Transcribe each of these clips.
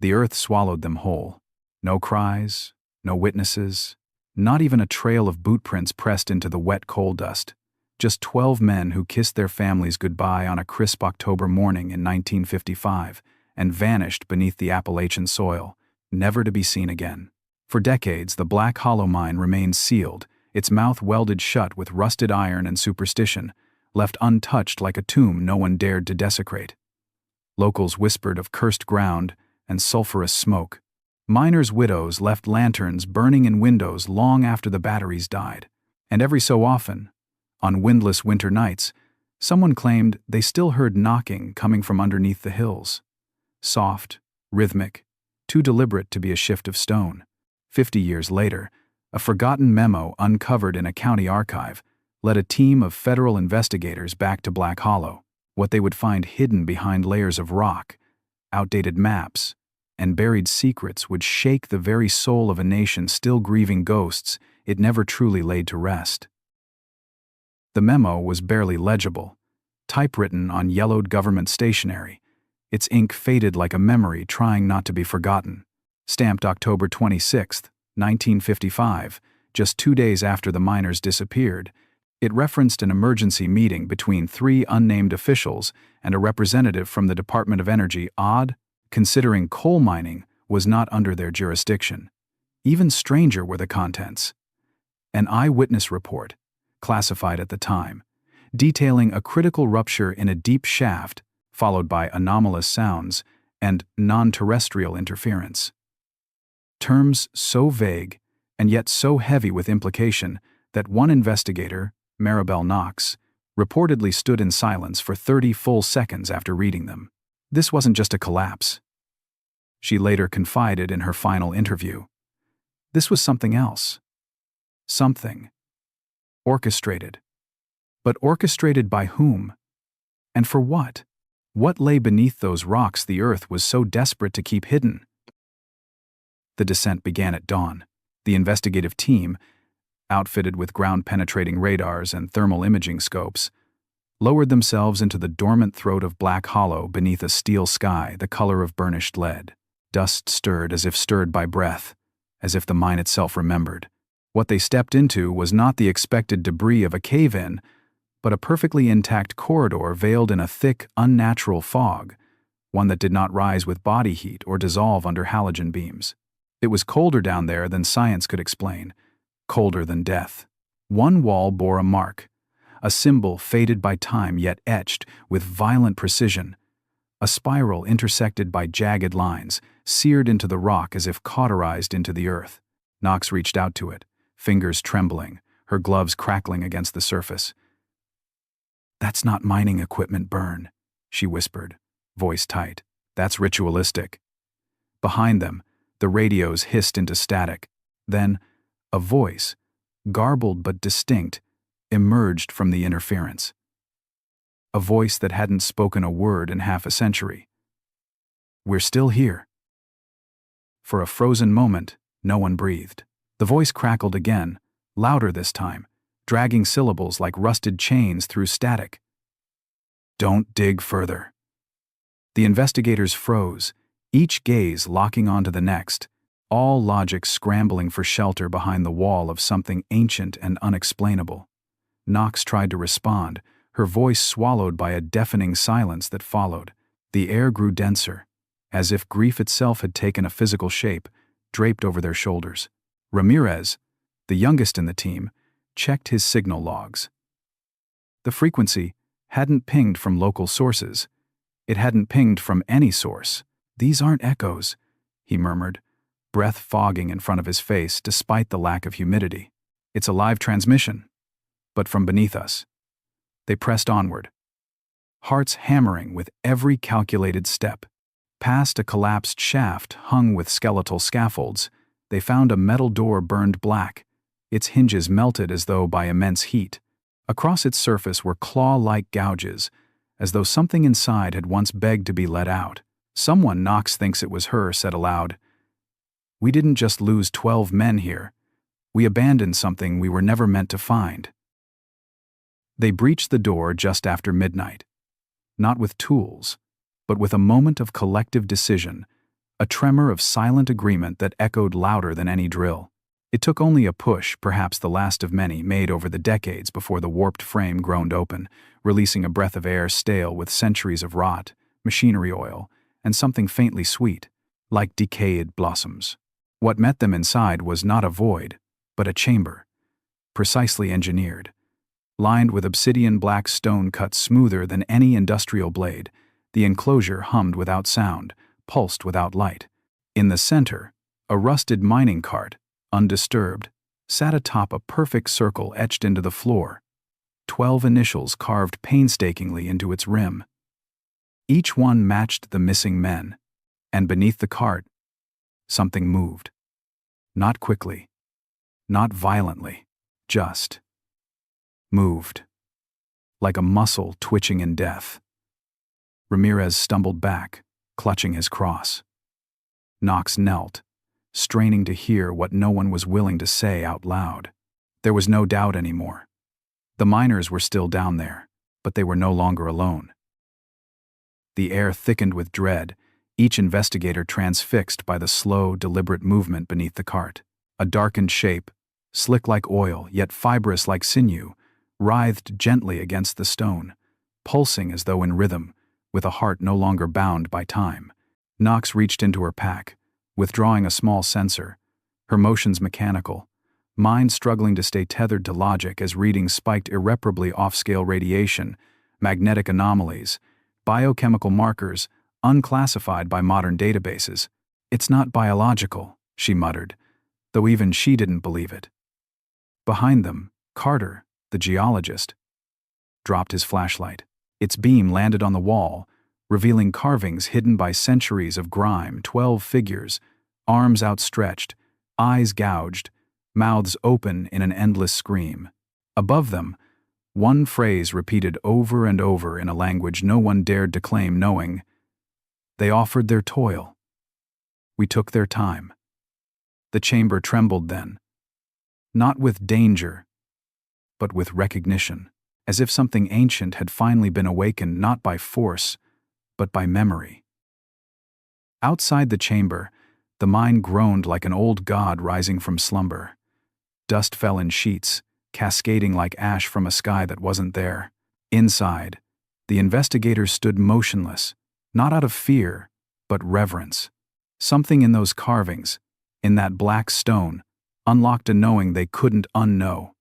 The earth swallowed them whole. No cries, no witnesses, not even a trail of boot prints pressed into the wet coal dust. Just 12 men who kissed their families goodbye on a crisp October morning in 1955 and vanished beneath the Appalachian soil, never to be seen again. For decades, the Black Hollow mine remained sealed, its mouth welded shut with rusted iron and superstition, left untouched like a tomb no one dared to desecrate. Locals whispered of cursed ground and sulphurous smoke. Miners' widows left lanterns burning in windows long after the batteries died. And every so often, on windless winter nights, someone claimed they still heard knocking coming from underneath the hills. Soft, rhythmic, too deliberate to be a shift of stone. 50 years later, a forgotten memo uncovered in a county archive led a team of federal investigators back to Black Hollow. What they would find hidden behind layers of rock, outdated maps, and buried secrets would shake the very soul of a nation still grieving ghosts it never truly laid to rest. The memo was barely legible, typewritten on yellowed government stationery, its ink faded like a memory trying not to be forgotten. Stamped October 26, 1955, just 2 days after the miners disappeared, it referenced an emergency meeting between 3 unnamed officials and a representative from the Department of Energy. Odd, considering coal mining was not under their jurisdiction. Even stranger were the contents. An eyewitness report, classified at the time, detailing a critical rupture in a deep shaft, followed by anomalous sounds and non-terrestrial interference. Terms so vague and yet so heavy with implication that one investigator, Maribel Knox, reportedly stood in silence for 30 full seconds after reading them. This wasn't just a collapse. She later confided in her final interview. This was something else. Something. Orchestrated. But orchestrated by whom? And for what? What lay beneath those rocks the earth was so desperate to keep hidden? The descent began at dawn. The investigative team, outfitted with ground-penetrating radars and thermal imaging scopes, lowered themselves into the dormant throat of Black Hollow beneath a steel sky the color of burnished lead. Dust stirred as if stirred by breath, as if the mine itself remembered. What they stepped into was not the expected debris of a cave-in, but a perfectly intact corridor veiled in a thick, unnatural fog, one that did not rise with body heat or dissolve under halogen beams. It was colder down there than science could explain, colder than death. One wall bore a mark, a symbol faded by time yet etched with violent precision, a spiral intersected by jagged lines, seared into the rock as if cauterized into the earth. Knox reached out to it, fingers trembling, her gloves crackling against the surface. "That's not mining equipment burn," she whispered, voice tight. "That's ritualistic." Behind them, the radios hissed into static. Then, a voice, garbled but distinct, emerged from the interference. A voice that hadn't spoken a word in half a century. "We're still here." For a frozen moment, no one breathed. The voice crackled again, louder this time, dragging syllables like rusted chains through static. "Don't dig further." The investigators froze, each gaze locking onto the next, all logic scrambling for shelter behind the wall of something ancient and unexplainable. Knox tried to respond, her voice swallowed by a deafening silence that followed. The air grew denser, as if grief itself had taken a physical shape, draped over their shoulders. Ramirez, the youngest in the team, checked his signal logs. The frequency hadn't pinged from local sources. It hadn't pinged from any source. "These aren't echoes," he murmured, breath fogging in front of his face despite the lack of humidity. "It's a live transmission." But from beneath us. They pressed onward, hearts hammering with every calculated step. Past a collapsed shaft hung with skeletal scaffolds, they found a metal door burned black, its hinges melted as though by immense heat. Across its surface were claw-like gouges, as though something inside had once begged to be let out. Someone, Knox thinks it was her, said aloud, "We didn't just lose 12 men here. We abandoned something we were never meant to find." They breached the door just after midnight. Not with tools, but with a moment of collective decision, a tremor of silent agreement that echoed louder than any drill. It took only a push, perhaps the last of many made over the decades, before the warped frame groaned open, releasing a breath of air stale with centuries of rot, machinery oil, and something faintly sweet, like decayed blossoms. What met them inside was not a void, but a chamber, precisely engineered. Lined with obsidian black stone cut smoother than any industrial blade, the enclosure hummed without sound, pulsed without light. In the center, a rusted mining cart, undisturbed, sat atop a perfect circle etched into the floor, 12 initials carved painstakingly into its rim. Each one matched the missing men, and beneath the cart, something moved. Not quickly, not violently, just moved, like a muscle twitching in death. Ramirez stumbled back, clutching his cross. Knox knelt, straining to hear what no one was willing to say out loud. There was no doubt anymore. The miners were still down there, but they were no longer alone. The air thickened with dread, each investigator transfixed by the slow, deliberate movement beneath the cart. A darkened shape, slick like oil, yet fibrous like sinew, writhed gently against the stone, pulsing as though in rhythm, with a heart no longer bound by time. Knox reached into her pack, withdrawing a small sensor, her motions mechanical, mind struggling to stay tethered to logic as readings spiked irreparably off-scale radiation, magnetic anomalies, biochemical markers, unclassified by modern databases. "It's not biological," she muttered, though even she didn't believe it. Behind them, Carter, the geologist, dropped his flashlight. Its beam landed on the wall, revealing carvings hidden by centuries of grime, 12 figures, arms outstretched, eyes gouged, mouths open in an endless scream. Above them, one phrase repeated over and over in a language no one dared to claim knowing. They offered their toil. We took their time. The chamber trembled then, not with danger, but with recognition, as if something ancient had finally been awakened not by force, but by memory. Outside the chamber, the mine groaned like an old god rising from slumber. Dust fell in sheets, cascading like ash from a sky that wasn't there. Inside, the investigators stood motionless, not out of fear, but reverence. Something in those carvings, in that black stone, unlocked a knowing they couldn't unknow.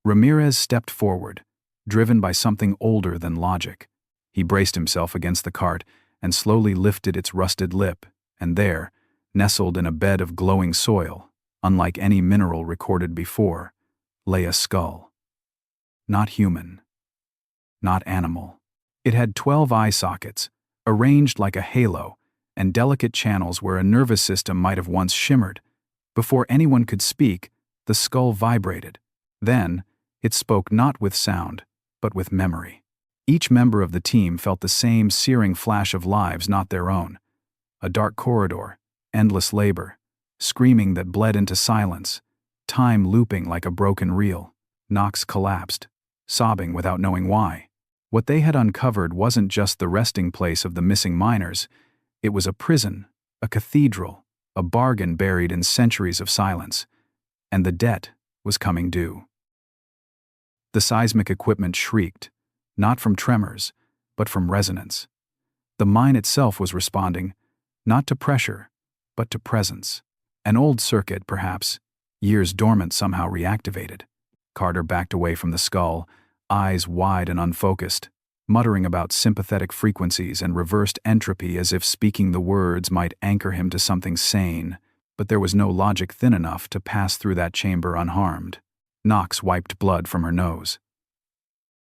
Ramirez stepped forward, driven by something older than logic. He braced himself against the cart and slowly lifted its rusted lip, and there, nestled in a bed of glowing soil, unlike any mineral recorded before, lay a skull. Not human. Not animal. It had 12 eye sockets, arranged like a halo, and delicate channels where a nervous system might have once shimmered. Before anyone could speak, the skull vibrated. Then, it spoke not with sound, but with memory. Each member of the team felt the same searing flash of lives not their own. A dark corridor, endless labor, screaming that bled into silence, time looping like a broken reel. Knox collapsed, sobbing without knowing why. What they had uncovered wasn't just the resting place of the missing miners. It was a prison, a cathedral, a bargain buried in centuries of silence. And the debt was coming due. The seismic equipment shrieked, not from tremors, but from resonance. The mine itself was responding, not to pressure, but to presence. An old circuit, perhaps, years dormant somehow reactivated. Carter backed away from the skull, eyes wide and unfocused, muttering about sympathetic frequencies and reversed entropy as if speaking the words might anchor him to something sane, but there was no logic thin enough to pass through that chamber unharmed. Knox wiped blood from her nose.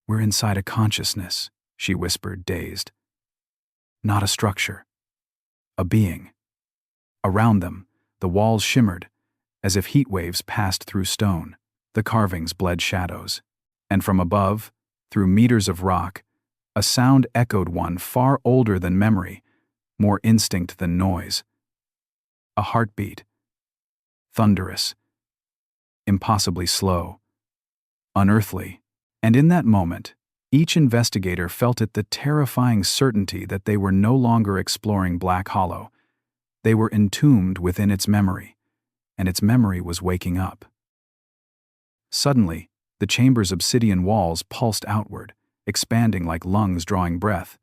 "We're inside a consciousness," she whispered, dazed. "Not a structure. A being." Around them, the walls shimmered, as if heat waves passed through stone. The carvings bled shadows. And from above, through meters of rock, a sound echoed, one far older than memory, more instinct than noise. A heartbeat. Thunderous. Impossibly slow. Unearthly. And in that moment, each investigator felt it, the terrifying certainty that they were no longer exploring Black Hollow. They were entombed within its memory, and its memory was waking up. Suddenly, the chamber's obsidian walls pulsed outward, expanding like lungs drawing breath,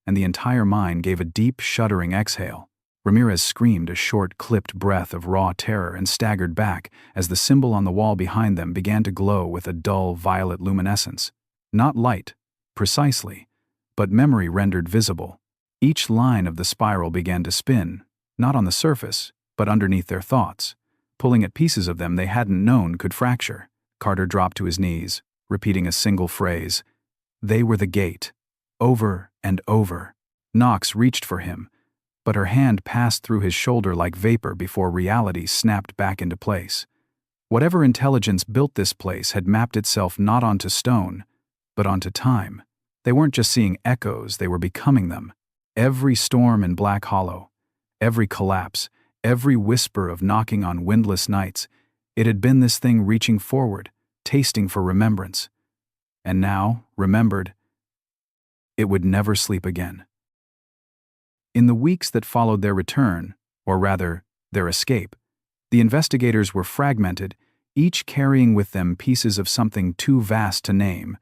and the entire mind gave a deep, shuddering exhale. Ramirez screamed a short, clipped breath of raw terror and staggered back as the symbol on the wall behind them began to glow with a dull, violet luminescence. Not light, precisely, but memory rendered visible. Each line of the spiral began to spin, not on the surface, but underneath their thoughts, pulling at pieces of them they hadn't known could fracture. Carter dropped to his knees, repeating a single phrase. They were the gate. Over and over. Knox reached for him, but her hand passed through his shoulder like vapor before reality snapped back into place. Whatever intelligence built this place had mapped itself not onto stone, but onto time. They weren't just seeing echoes, they were becoming them. Every storm in Black Hollow, every collapse, every whisper of knocking on windless nights, it had been this thing reaching forward, tasting for remembrance. And now, remembered, it would never sleep again. In the weeks that followed their return, or rather, their escape, the investigators were fragmented, each carrying with them pieces of something too vast to name,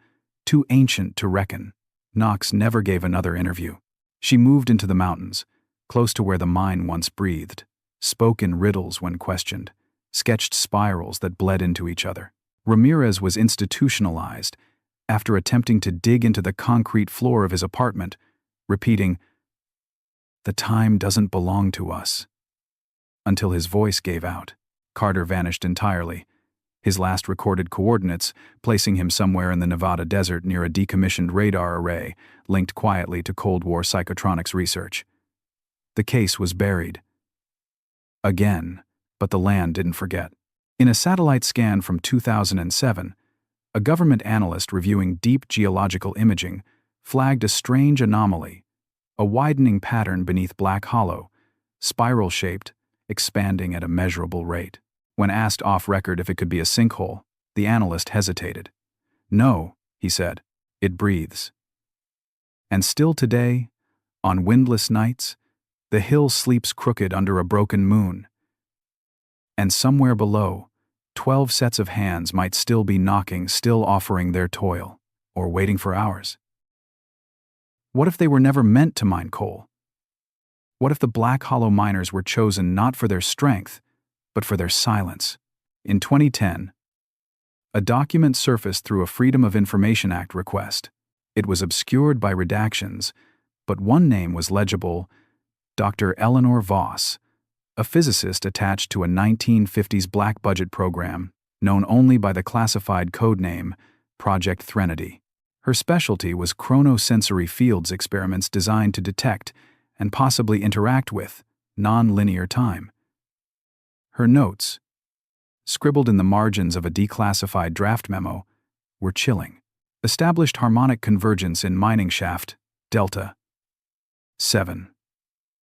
too ancient to reckon. Knox never gave another interview. She moved into the mountains, close to where the mine once breathed, spoke in riddles when questioned, sketched spirals that bled into each other. Ramirez was institutionalized after attempting to dig into the concrete floor of his apartment, repeating, "The time doesn't belong to us," until his voice gave out. Carter vanished entirely, his last recorded coordinates placing him somewhere in the Nevada desert near a decommissioned radar array linked quietly to Cold War psychotronics research. The case was buried. Again, but the land didn't forget. In a satellite scan from 2007, a government analyst reviewing deep geological imaging flagged a strange anomaly, a widening pattern beneath Black Hollow, spiral-shaped, expanding at a measurable rate. When asked off-record if it could be a sinkhole, the analyst hesitated. "No," he said, "it breathes." And still today, on windless nights, the hill sleeps crooked under a broken moon. And somewhere below, 12 sets of hands might still be knocking, still offering their toil, or waiting for ours. What if they were never meant to mine coal? What if the Black Hollow miners were chosen not for their strength, but for their silence? In 2010, a document surfaced through a Freedom of Information Act request. It was obscured by redactions, but one name was legible: Dr. Eleanor Voss, a physicist attached to a 1950s black budget program known only by the classified codename Project Threnody. Her specialty was chronosensory fields experiments designed to detect and possibly interact with non-linear time. Her notes, scribbled in the margins of a declassified draft memo, were chilling. Established harmonic convergence in mining shaft, delta. 7.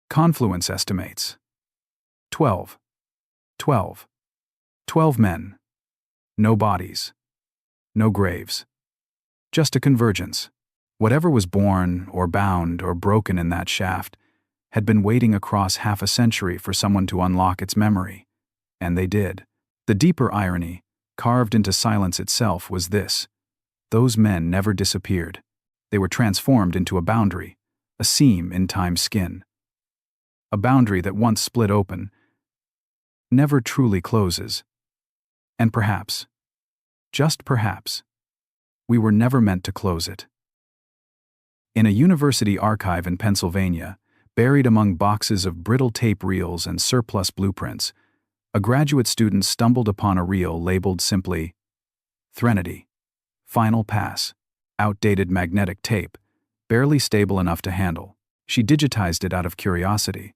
Confluence estimates. 12. 12. 12 men. No bodies. No graves. Just a convergence. Whatever was born or bound or broken in that shaft had been waiting across half a century for someone to unlock its memory. And they did. The deeper irony, carved into silence itself, was this: those men never disappeared. They were transformed into a boundary, a seam in time's skin. A boundary that once split open, never truly closes. And perhaps, just perhaps, we were never meant to close it. In a university archive in Pennsylvania, buried among boxes of brittle tape reels and surplus blueprints, a graduate student stumbled upon a reel labeled simply Threnody. Final pass. Outdated magnetic tape, barely stable enough to handle. She digitized it out of curiosity,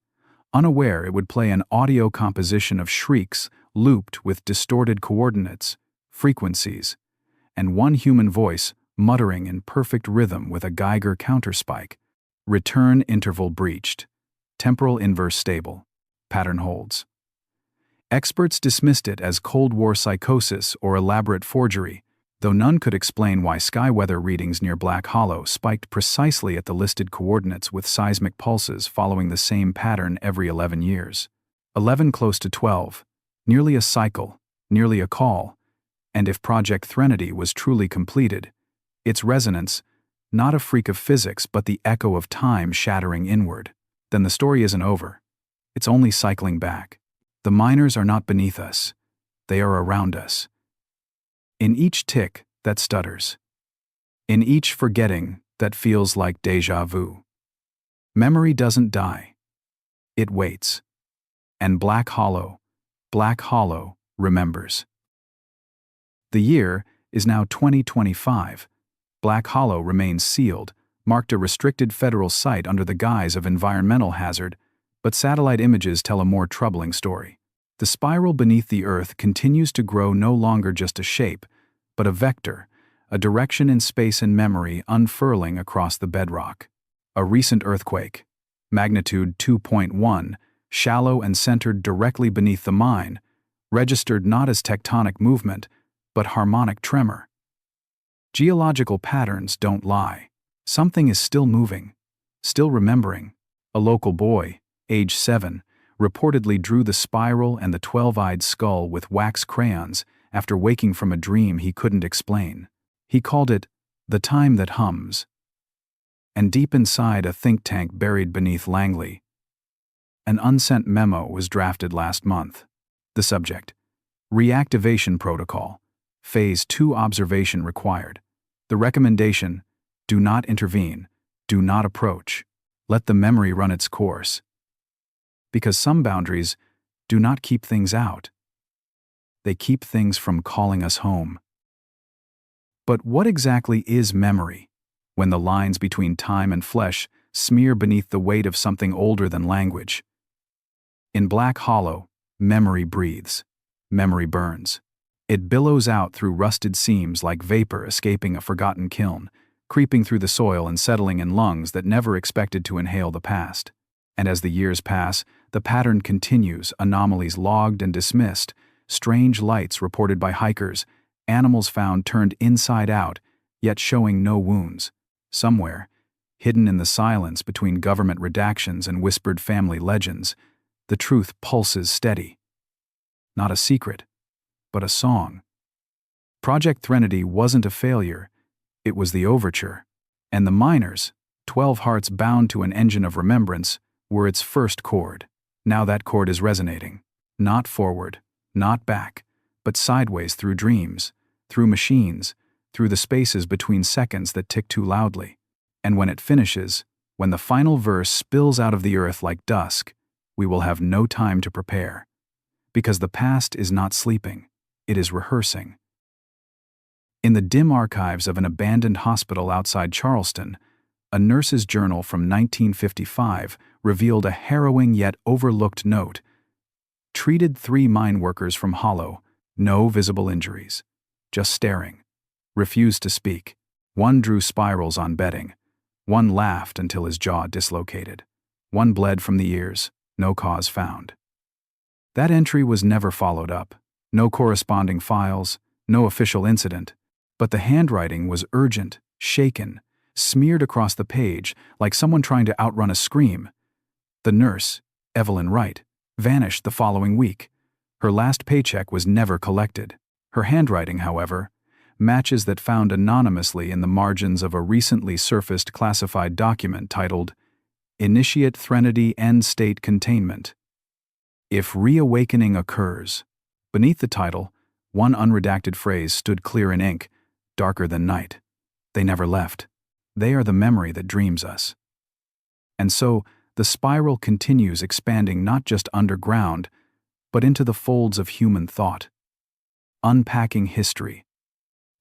unaware it would play an audio composition of shrieks looped with distorted coordinates, frequencies, and one human voice muttering in perfect rhythm with a Geiger counterspike. Return interval breached. Temporal inverse stable. Pattern holds. Experts dismissed it as Cold War psychosis or elaborate forgery, though none could explain why sky weather readings near Black Hollow spiked precisely at the listed coordinates with seismic pulses following the same pattern every 11 years. 11 close to 12, nearly a cycle, nearly a call, and if Project Threnody was truly completed, its resonance, not a freak of physics but the echo of time shattering inward, then the story isn't over. It's only cycling back. The miners are not beneath us. They are around us. In each tick that stutters. In each forgetting that feels like déjà vu. Memory doesn't die. It waits. And Black Hollow remembers. The year is now 2025. Black Hollow remains sealed, marked a restricted federal site under the guise of environmental hazard, but satellite images tell a more troubling story. The spiral beneath the Earth continues to grow, no longer just a shape, but a vector, a direction in space and memory unfurling across the bedrock. A recent earthquake, magnitude 2.1, shallow and centered directly beneath the mine, registered not as tectonic movement, but harmonic tremor. Geological patterns don't lie. Something is still moving, still remembering. A local boy, age 7, reportedly drew the spiral and the 12-eyed skull with wax crayons after waking from a dream he couldn't explain. He called it the time that hums. And deep inside a think tank buried beneath Langley, an unsent memo was drafted last month. The subject: reactivation protocol, phase 2 observation required. The recommendation: do not intervene, do not approach, let the memory run its course. Because some boundaries do not keep things out. They keep things from calling us home. But what exactly is memory, when the lines between time and flesh smear beneath the weight of something older than language? In Black Hollow, memory breathes. Memory burns. It billows out through rusted seams like vapor escaping a forgotten kiln, creeping through the soil and settling in lungs that never expected to inhale the past. And as the years pass, the pattern continues, anomalies logged and dismissed, strange lights reported by hikers, animals found turned inside out, yet showing no wounds. Somewhere, hidden in the silence between government redactions and whispered family legends, the truth pulses steady. Not a secret, but a song. Project Threnody wasn't a failure, it was the overture. And the miners, 12 hearts bound to an engine of remembrance, were its first chord. Now that chord is resonating. Not forward, not back, but sideways through dreams, through machines, through the spaces between seconds that tick too loudly. And when it finishes, when the final verse spills out of the earth like dusk, we will have no time to prepare. Because the past is not sleeping, it is rehearsing. In the dim archives of an abandoned hospital outside Charleston, a nurse's journal from 1955 revealed a harrowing yet overlooked note. Treated 3 mine workers from Hollow, no visible injuries. Just staring. Refused to speak. One drew spirals on bedding. One laughed until his jaw dislocated. One bled from the ears, no cause found. That entry was never followed up. No corresponding files, no official incident. But the handwriting was urgent, shaken, smeared across the page like someone trying to outrun a scream. The nurse, Evelyn Wright, vanished the following week. Her last paycheck was never collected. Her handwriting, however, matches that found anonymously in the margins of a recently surfaced classified document titled Initiate Threnody End State Containment. If reawakening occurs. Beneath the title, one unredacted phrase stood clear in ink, darker than night. They never left. They are the memory that dreams us. And so, the spiral continues, expanding not just underground, but into the folds of human thought. Unpacking history.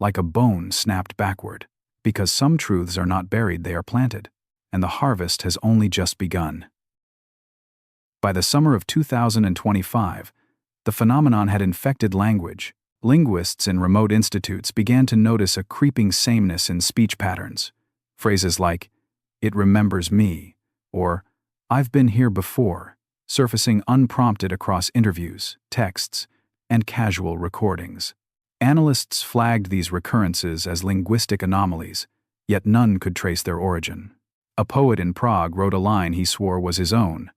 Like a bone snapped backward. Because some truths are not buried, they are planted. And the harvest has only just begun. By the summer of 2025, the phenomenon had infected language. Linguists in remote institutes began to notice a creeping sameness in speech patterns. Phrases like, "It remembers me," or "I've been here before," surfacing unprompted across interviews, texts, and casual recordings. Analysts flagged these recurrences as linguistic anomalies, yet none could trace their origin. A poet in Prague wrote a line he swore was his own.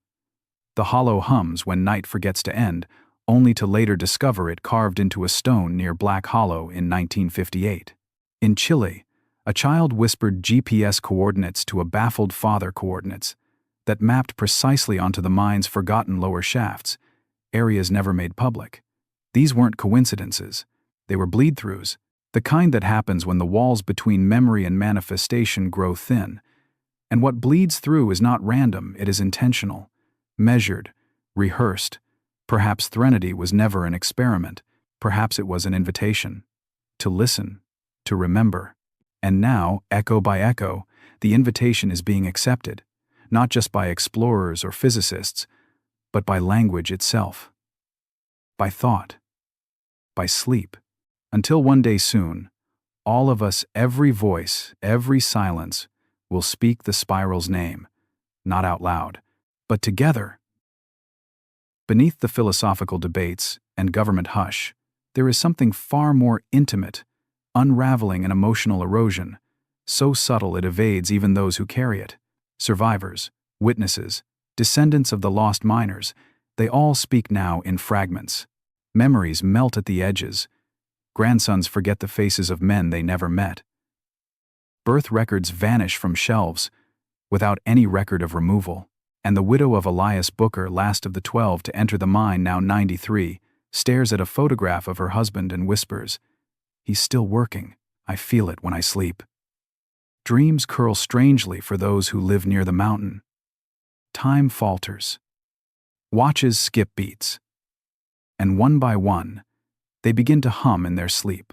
"The hollow hums when night forgets to end," only to later discover it carved into a stone near Black Hollow in 1958. In Chile, a child whispered GPS coordinates to a baffled father coordinates that mapped precisely onto the mine's forgotten lower shafts, areas never made public. These weren't coincidences. They were bleed-throughs, the kind that happens when the walls between memory and manifestation grow thin. And what bleeds through is not random, it is intentional, measured, rehearsed. Perhaps Threnody was never an experiment. Perhaps it was an invitation. To listen, to remember. And now, echo by echo, the invitation is being accepted, not just by explorers or physicists, but by language itself. By thought. By sleep. Until one day soon, all of us, every voice, every silence, will speak the spiral's name, not out loud, but together. Beneath the philosophical debates and government hush, there is something far more intimate, unraveling an emotional erosion, so subtle it evades even those who carry it. Survivors, witnesses, descendants of the lost miners, they all speak now in fragments. Memories melt at the edges. Grandsons forget the faces of men they never met. Birth records vanish from shelves without any record of removal, and the widow of Elias Booker, last of the 12 to enter the mine, now 93, stares at a photograph of her husband and whispers, "He's still working. I feel it when I sleep." Dreams curl strangely for those who live near the mountain. Time falters. Watches skip beats. And one by one, they begin to hum in their sleep.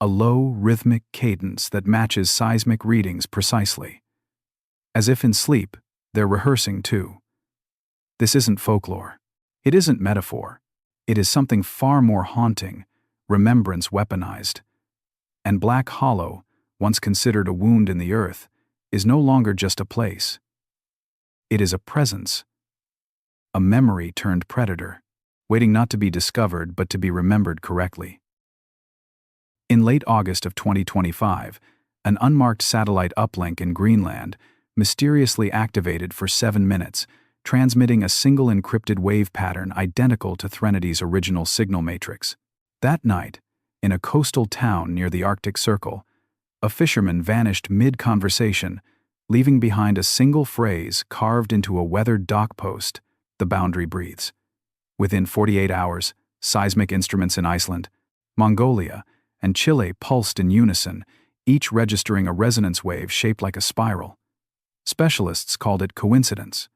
A low, rhythmic cadence that matches seismic readings precisely. As if in sleep, they're rehearsing too. This isn't folklore. It isn't metaphor. It is something far more haunting, remembrance weaponized. And Black Hollow, once considered a wound in the earth, is no longer just a place. It is a presence. A memory turned predator, waiting not to be discovered but to be remembered correctly. In late August of 2025, an unmarked satellite uplink in Greenland mysteriously activated for 7 minutes, transmitting a single encrypted wave pattern identical to Threnady's original signal matrix. That night, in a coastal town near the Arctic Circle, a fisherman vanished mid-conversation, leaving behind a single phrase carved into a weathered dock post, "The boundary breathes." Within 48 hours, seismic instruments in Iceland, Mongolia, and Chile pulsed in unison, each registering a resonance wave shaped like a spiral. Specialists called it coincidence.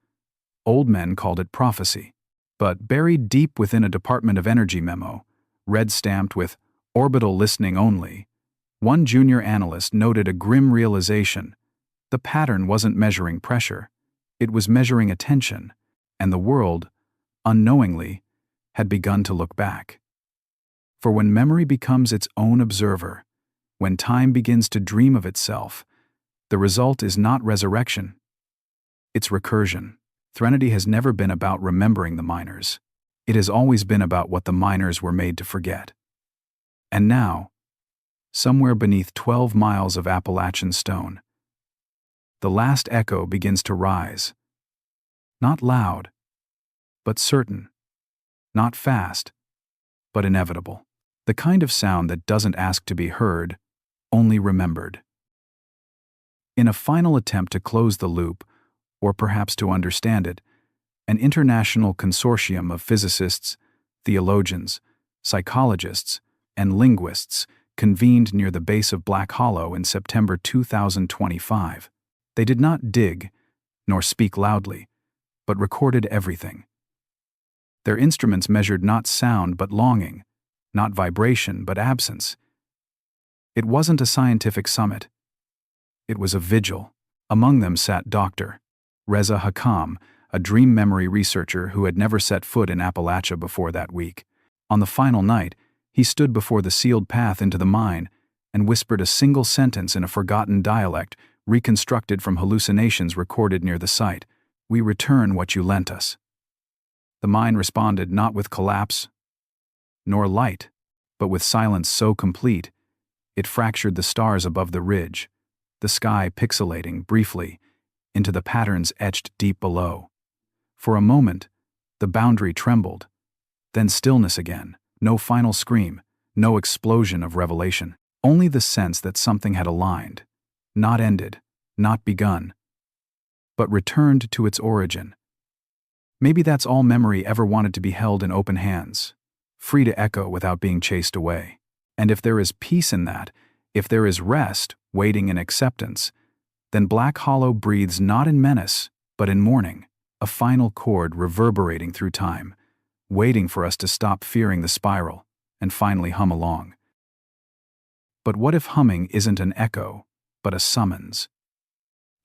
Old men called it prophecy. But buried deep within a Department of Energy memo, red-stamped with "orbital listening only," one junior analyst noted a grim realization. The pattern wasn't measuring pressure. It was measuring attention, and the world, unknowingly, had begun to look back. For when memory becomes its own observer, when time begins to dream of itself, the result is not resurrection. It's recursion. Threnody has never been about remembering the miners. It has always been about what the miners were made to forget. And now, somewhere beneath 12 miles of Appalachian stone, the last echo begins to rise. Not loud, but certain. Not fast, but inevitable. The kind of sound that doesn't ask to be heard, only remembered. In a final attempt to close the loop, or perhaps to understand it, an international consortium of physicists, theologians, psychologists, and linguists convened near the base of Black Hollow in September 2025. They did not dig, nor speak loudly, but recorded everything. Their instruments measured not sound but longing, not vibration but absence. It wasn't a scientific summit. It was a vigil. Among them sat Dr. Reza Hakam, a dream memory researcher who had never set foot in Appalachia before that week. On the final night, he stood before the sealed path into the mine and whispered a single sentence in a forgotten dialect reconstructed from hallucinations recorded near the site. "We return what you lent us." The mine responded not with collapse, nor light, but with silence so complete, it fractured the stars above the ridge, the sky pixelating briefly into the patterns etched deep below. For a moment, the boundary trembled, then stillness again, no final scream, no explosion of revelation, only the sense that something had aligned, not ended, not begun, but returned to its origin. Maybe that's all memory ever wanted to be held in open hands, free to echo without being chased away. And if there is peace in that, if there is rest, waiting in acceptance, then Black Hollow breathes not in menace, but in mourning, a final chord reverberating through time, waiting for us to stop fearing the spiral and finally hum along. But what if humming isn't an echo, but a summons?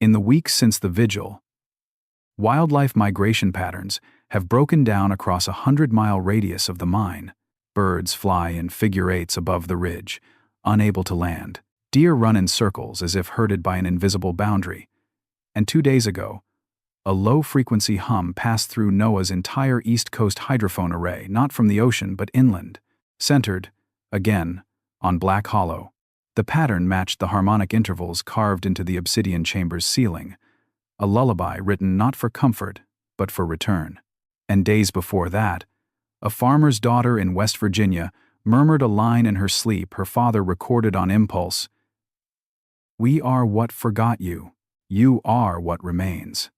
In the weeks since the vigil, wildlife migration patterns have broken down across a 100-mile radius of the mine. Birds fly in figure eights above the ridge, unable to land. Deer run in circles as if herded by an invisible boundary. And 2 days ago, a low-frequency hum passed through NOAA's entire East Coast hydrophone array, not from the ocean but inland. Centered, again, on Black Hollow, the pattern matched the harmonic intervals carved into the obsidian chamber's ceiling, a lullaby written not for comfort, but for return. And days before that, a farmer's daughter in West Virginia murmured a line in her sleep her father recorded on impulse: "We are what forgot you. You are what remains."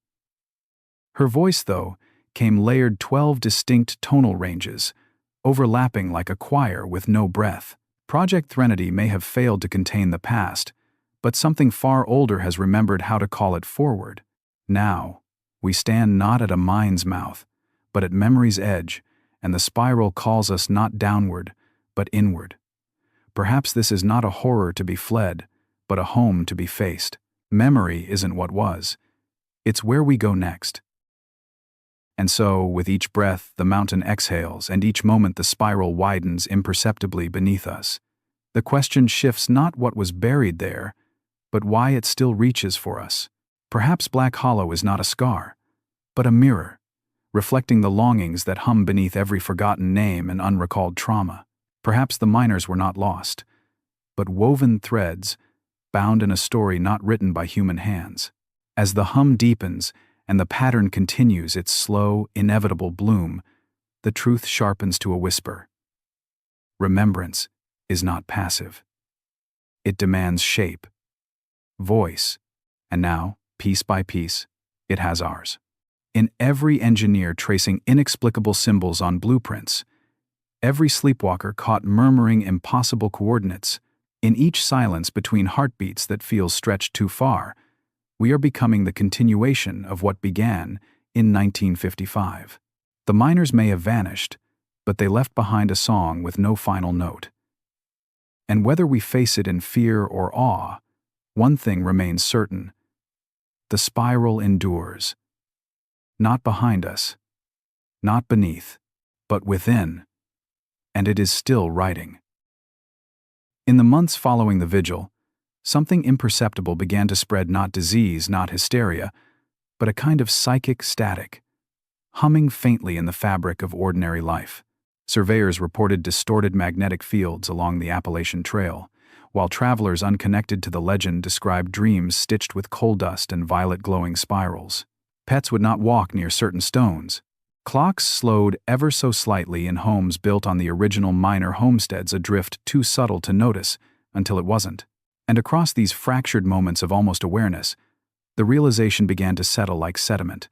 Her voice, though, came layered 12 distinct tonal ranges, overlapping like a choir with no breath. Project Threnody may have failed to contain the past, but something far older has remembered how to call it forward. Now, we stand not at a mine's mouth, but at memory's edge, and the spiral calls us not downward, but inward. Perhaps this is not a horror to be fled, but a home to be faced. Memory isn't what was. It's where we go next. And so, with each breath, the mountain exhales, and each moment the spiral widens imperceptibly beneath us. The question shifts not what was buried there, but why it still reaches for us. Perhaps Black Hollow is not a scar, but a mirror, reflecting the longings that hum beneath every forgotten name and unrecalled trauma. Perhaps the miners were not lost, but woven threads, bound in a story not written by human hands. As the hum deepens and the pattern continues its slow, inevitable bloom, the truth sharpens to a whisper. Remembrance is not passive. It demands shape, voice, and now, piece by piece, it has ours. In every engineer tracing inexplicable symbols on blueprints, every sleepwalker caught murmuring impossible coordinates, in each silence between heartbeats that feels stretched too far, we are becoming the continuation of what began in 1955. The miners may have vanished, but they left behind a song with no final note. And whether we face it in fear or awe, one thing remains certain: the spiral endures. Not behind us, not beneath, but within, and it is still writing. In the months following the vigil, something imperceptible began to spread, not disease, not hysteria, but a kind of psychic static, humming faintly in the fabric of ordinary life. Surveyors reported distorted magnetic fields along the Appalachian Trail, while travelers unconnected to the legend described dreams stitched with coal dust and violet glowing spirals. Pets would not walk near certain stones. Clocks slowed ever so slightly in homes built on the original miner homesteads, a drift too subtle to notice until it wasn't. And across these fractured moments of almost awareness, the realization began to settle like sediment.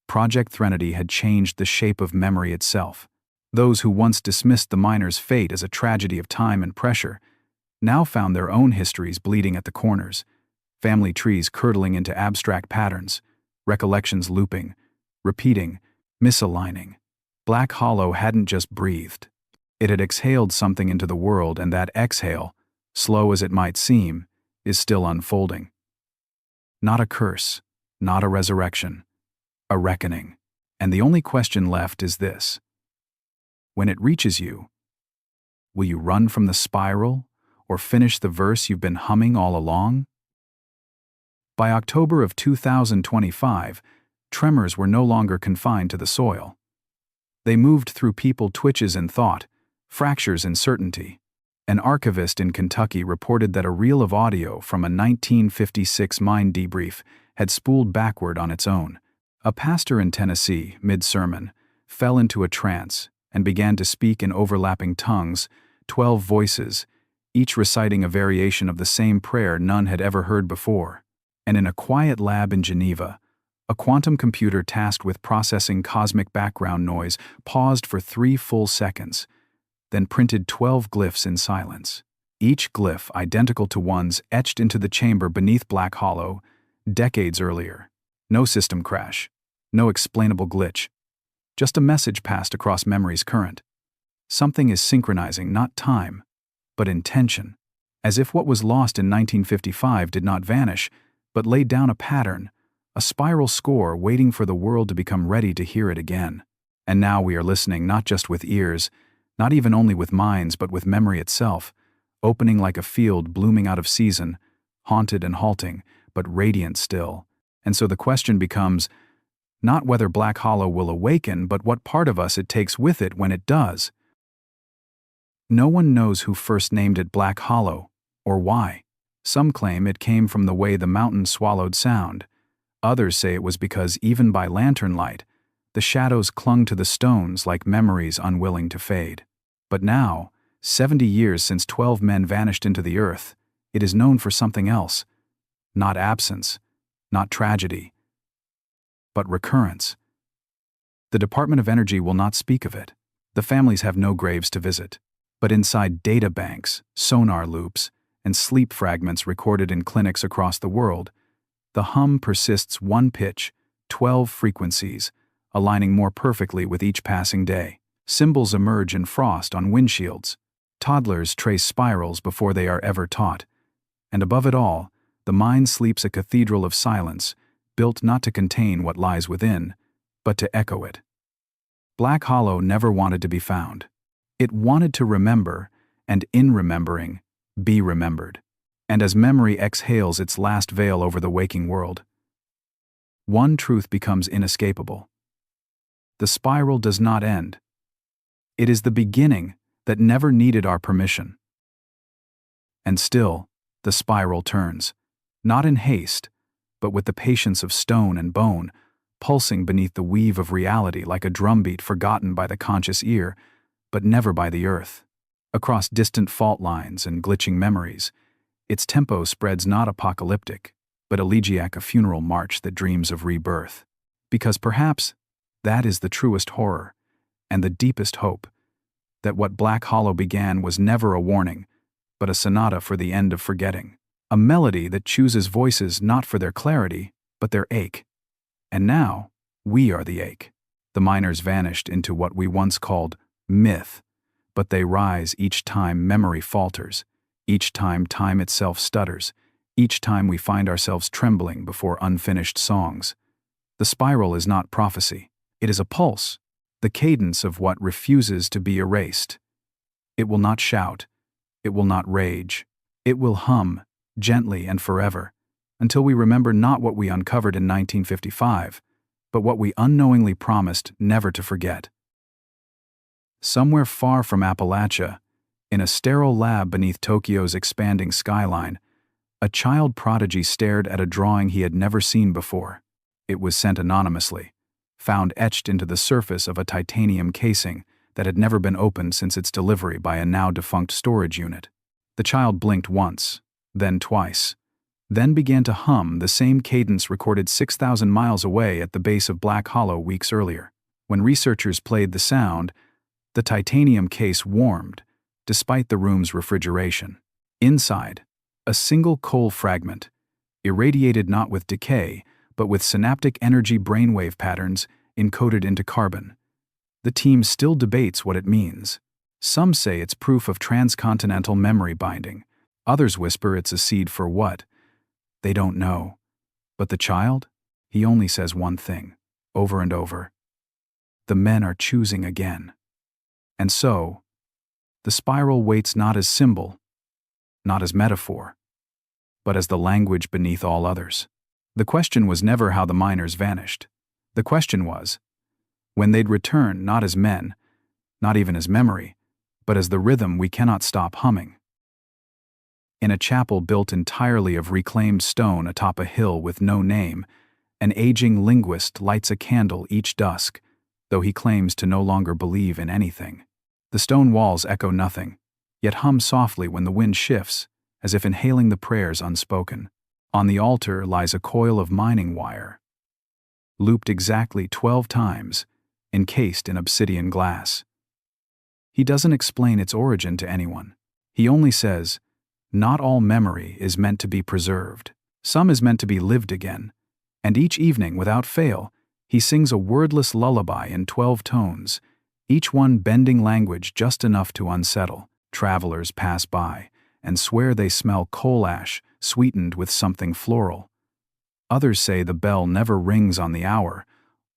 Project Threnody had changed the shape of memory itself. Those who once dismissed the miners' fate as a tragedy of time and pressure now found their own histories bleeding at the corners, family trees curdling into abstract patterns, recollections looping, repeating, misaligning. Black Hollow hadn't just breathed. It had exhaled something into the world, and that exhale, slow as it might seem, is still unfolding. Not a curse, not a resurrection, a reckoning. And the only question left is this: when it reaches you, will you run from the spiral or finish the verse you've been humming all along? By October of 2025, tremors were no longer confined to the soil. They moved through people, twitches in thought, fractures in certainty. An archivist in Kentucky reported that a reel of audio from a 1956 mine debrief had spooled backward on its own. A pastor in Tennessee, mid-sermon, fell into a trance and began to speak in overlapping tongues, 12 voices, each reciting a variation of the same prayer none had ever heard before. And in a quiet lab in Geneva, a quantum computer tasked with processing cosmic background noise paused for 3 full seconds, then printed 12 glyphs in silence, each glyph identical to ones etched into the chamber beneath Black Hollow decades earlier. No system crash, no explainable glitch, just a message passed across memory's current. Something is synchronizing not time, but intention, as if what was lost in 1955 did not vanish, but laid down a pattern, a spiral score waiting for the world to become ready to hear it again. And now we are listening not just with ears, not even only with minds, but with memory itself, opening like a field blooming out of season, haunted and halting, but radiant still. And so the question becomes, not whether Black Hollow will awaken, but what part of us it takes with it when it does. No one knows who first named it Black Hollow, or why. Some claim it came from the way the mountain swallowed sound. Others say it was because, even by lantern light, the shadows clung to the stones like memories unwilling to fade. But now, 70 years since 12 men vanished into the earth, it is known for something else. Not absence, not tragedy, but recurrence. The Department of Energy will not speak of it. The families have no graves to visit. But inside data banks, sonar loops, and sleep fragments recorded in clinics across the world, the hum persists one pitch, 12 frequencies, aligning more perfectly with each passing day. Symbols emerge in frost on windshields. Toddlers trace spirals before they are ever taught. And above it all, the mind sleeps a cathedral of silence, built not to contain what lies within, but to echo it. Black Hollow never wanted to be found. It wanted to remember, and in remembering, be remembered. And as memory exhales its last veil over the waking world, one truth becomes inescapable. The spiral does not end. It is the beginning that never needed our permission. And still, the spiral turns, not in haste, but with the patience of stone and bone, pulsing beneath the weave of reality like a drumbeat forgotten by the conscious ear, but never by the earth. Across distant fault lines and glitching memories, its tempo spreads not apocalyptic, but elegiac, a funeral march that dreams of rebirth. Because perhaps that is the truest horror, and the deepest hope, that what Black Hollow began was never a warning, but a sonata for the end of forgetting. A melody that chooses voices not for their clarity, but their ache. And now, we are the ache. The miners vanished into what we once called myth, but they rise each time memory falters, each time time itself stutters, each time we find ourselves trembling before unfinished songs. The spiral is not prophecy. It is a pulse, the cadence of what refuses to be erased. It will not shout. It will not rage. It will hum, gently and forever, until we remember not what we uncovered in 1955, but what we unknowingly promised never to forget. Somewhere far from Appalachia, in a sterile lab beneath Tokyo's expanding skyline, a child prodigy stared at a drawing he had never seen before. It was sent anonymously, found etched into the surface of a titanium casing that had never been opened since its delivery by a now-defunct storage unit. The child blinked once, then twice, then began to hum the same cadence recorded 6,000 miles away at the base of Black Hollow weeks earlier. When researchers played the sound, the titanium case warmed, despite the room's refrigeration. Inside, a single coal fragment, irradiated not with decay, but with synaptic energy brainwave patterns encoded into carbon. The team still debates what it means. Some say it's proof of transcontinental memory binding. Others whisper it's a seed for what? They don't know. But the child? He only says one thing, over and over. The men are choosing again. And so, the spiral waits not as symbol, not as metaphor, but as the language beneath all others. The question was never how the miners vanished. The question was, when they'd return not as men, not even as memory, but as the rhythm we cannot stop humming. In a chapel built entirely of reclaimed stone atop a hill with no name, an aging linguist lights a candle each dusk, though he claims to no longer believe in anything. The stone walls echo nothing, yet hum softly when the wind shifts, as if inhaling the prayers unspoken. On the altar lies a coil of mining wire, looped exactly 12 times, encased in obsidian glass. He doesn't explain its origin to anyone. He only says, "Not all memory is meant to be preserved. Some is meant to be lived again." And each evening, without fail, he sings a wordless lullaby in 12 tones, each one bending language just enough to unsettle. Travelers pass by and swear they smell coal ash sweetened with something floral. Others say the bell never rings on the hour,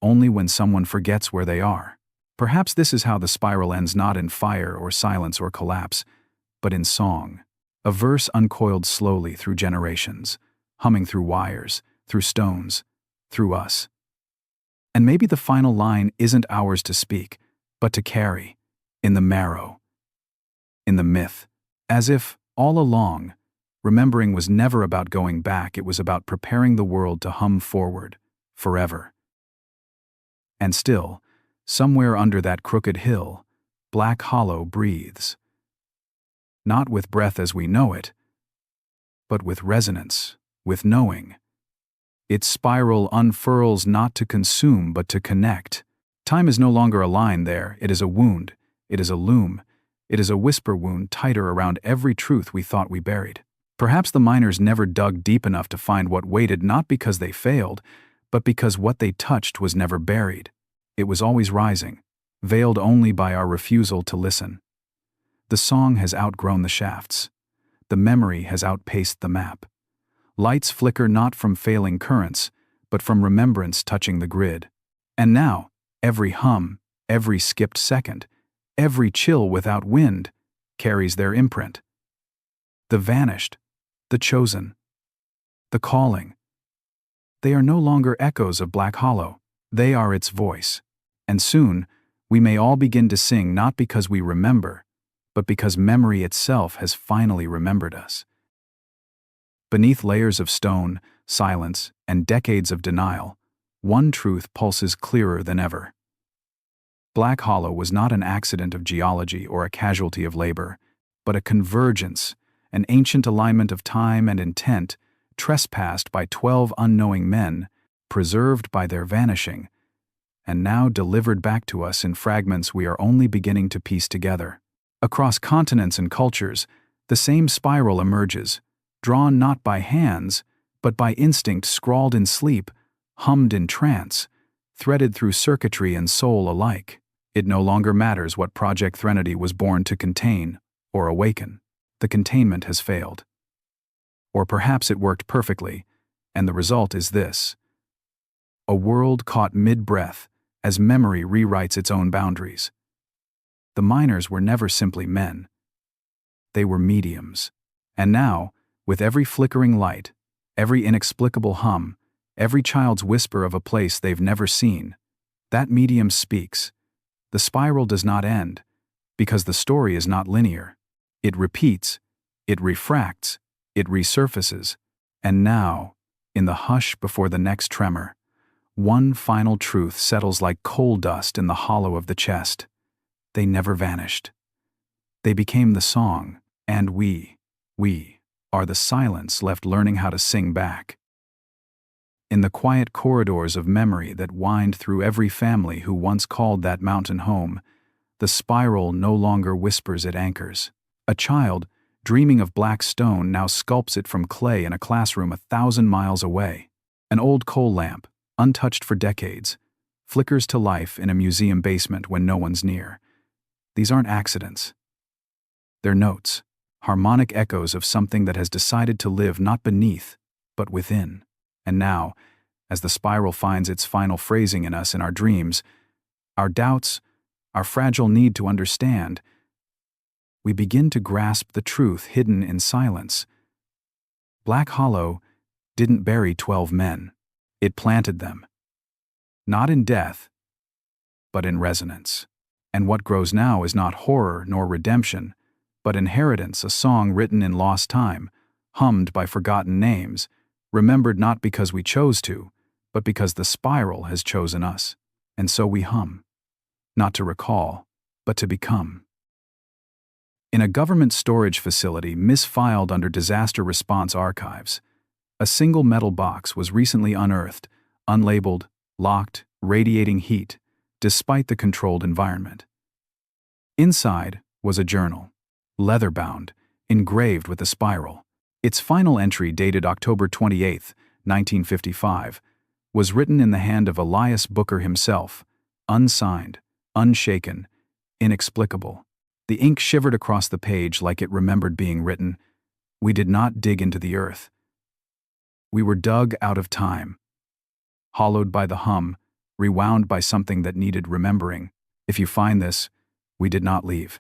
only when someone forgets where they are. Perhaps this is how the spiral ends, not in fire or silence or collapse, but in song. A verse uncoiled slowly through generations, humming through wires, through stones, through us. And maybe the final line isn't ours to speak, but to carry, in the marrow, in the myth, as if, all along, remembering was never about going back, it was about preparing the world to hum forward, forever. And still, somewhere under that crooked hill, Black Hollow breathes. Not with breath as we know it, but with resonance, with knowing. Its spiral unfurls not to consume but to connect. Time is no longer a line there, it is a wound, it is a loom, it is a whisper wound tighter around every truth we thought we buried. Perhaps the miners never dug deep enough to find what waited, not because they failed, but because what they touched was never buried. It was always rising, veiled only by our refusal to listen. The song has outgrown the shafts. The memory has outpaced the map. Lights flicker not from failing currents, but from remembrance touching the grid. And now, every hum, every skipped second, every chill without wind, carries their imprint. The vanished, the chosen, the calling. They are no longer echoes of Black Hollow, they are its voice. And soon, we may all begin to sing not because we remember, but because memory itself has finally remembered us. Beneath layers of stone, silence, and decades of denial, one truth pulses clearer than ever. Black Hollow was not an accident of geology or a casualty of labor, but a convergence, an ancient alignment of time and intent, trespassed by 12 unknowing men, preserved by their vanishing, and now delivered back to us in fragments we are only beginning to piece together. Across continents and cultures, the same spiral emerges, drawn not by hands, but by instinct scrawled in sleep, hummed in trance, threaded through circuitry and soul alike. It no longer matters what Project Threnody was born to contain or awaken. The containment has failed. Or perhaps it worked perfectly, and the result is this: a world caught mid-breath as memory rewrites its own boundaries. The miners were never simply men. They were mediums. And now, with every flickering light, every inexplicable hum, every child's whisper of a place they've never seen, that medium speaks. The spiral does not end, because the story is not linear. It repeats, it refracts, it resurfaces, and now, in the hush before the next tremor, one final truth settles like coal dust in the hollow of the chest. They never vanished. They became the song, and we are the silence left learning how to sing back. In the quiet corridors of memory that wind through every family who once called that mountain home, the spiral no longer whispers, it anchors. A child, dreaming of black stone, now sculpts it from clay in a classroom 1,000 miles away. An old coal lamp, untouched for decades, flickers to life in a museum basement when no one's near. These aren't accidents. They're notes, harmonic echoes of something that has decided to live not beneath, but within. And now, as the spiral finds its final phrasing in us in our dreams, our doubts, our fragile need to understand, we begin to grasp the truth hidden in silence. Black Hollow didn't bury 12 men. It planted them. Not in death, but in resonance. And what grows now is not horror nor redemption, but inheritance, a song written in lost time, hummed by forgotten names, remembered not because we chose to, but because the spiral has chosen us. And so we hum, not to recall, but to become. In a government storage facility misfiled under disaster response archives, a single metal box was recently unearthed, unlabeled, locked, radiating heat, despite the controlled environment. Inside was a journal, leather-bound, engraved with a spiral. Its final entry, dated October 28, 1955, was written in the hand of Elias Booker himself, unsigned, unshaken, inexplicable. The ink shivered across the page like it remembered being written. We did not dig into the earth. We were dug out of time, hollowed by the hum, rewound by something that needed remembering. If you find this, we did not leave.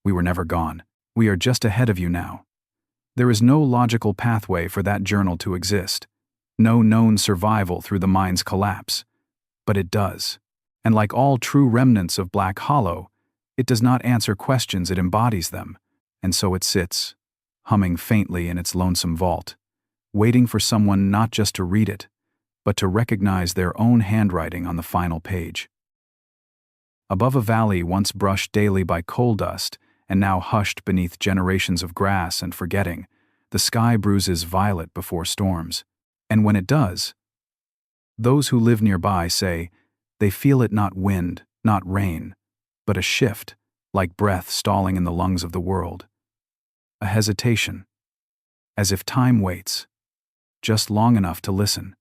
We were never gone. We are just ahead of you now. There is no logical pathway for that journal to exist, no known survival through the mind's collapse. But it does. And like all true remnants of Black Hollow, it does not answer questions, it embodies them. And so it sits, humming faintly in its lonesome vault, waiting for someone not just to read it, but to recognize their own handwriting on the final page. Above a valley once brushed daily by coal dust and now hushed beneath generations of grass and forgetting, the sky bruises violet before storms. And when it does, those who live nearby say they feel it, not wind, not rain, but a shift, like breath stalling in the lungs of the world. A hesitation, as if time waits, just long enough to listen.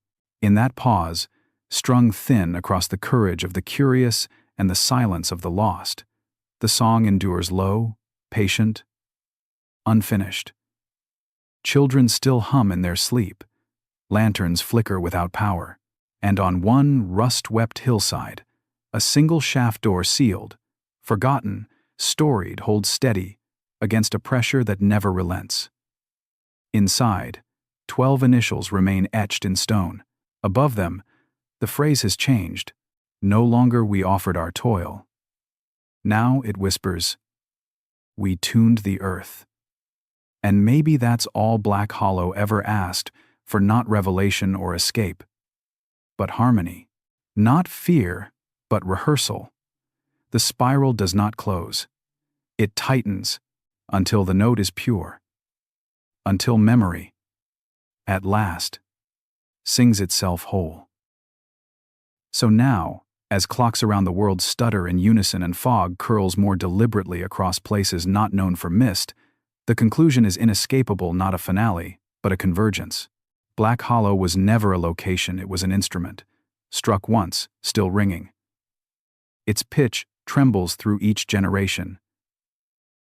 In that pause, strung thin across the courage of the curious and the silence of the lost, the song endures low, patient, unfinished. Children still hum in their sleep. Lanterns flicker without power, and on one rust-swept hillside, a single shaft door sealed, forgotten, storied, holds steady against a pressure that never relents. Inside, 12 initials remain etched in stone. Above them, the phrase has changed. No longer we offered our toil. Now it whispers, we tuned the earth. And maybe that's all Black Hollow ever asked, for not revelation or escape, but harmony. Not fear, but rehearsal. The spiral does not close. It tightens until the note is pure. Until memory, at last, sings itself whole. So now, as clocks around the world stutter in unison and fog curls more deliberately across places not known for mist, the conclusion is inescapable, not a finale, but a convergence. Black Hollow was never a location, it was an instrument, struck once, still ringing. Its pitch trembles through each generation,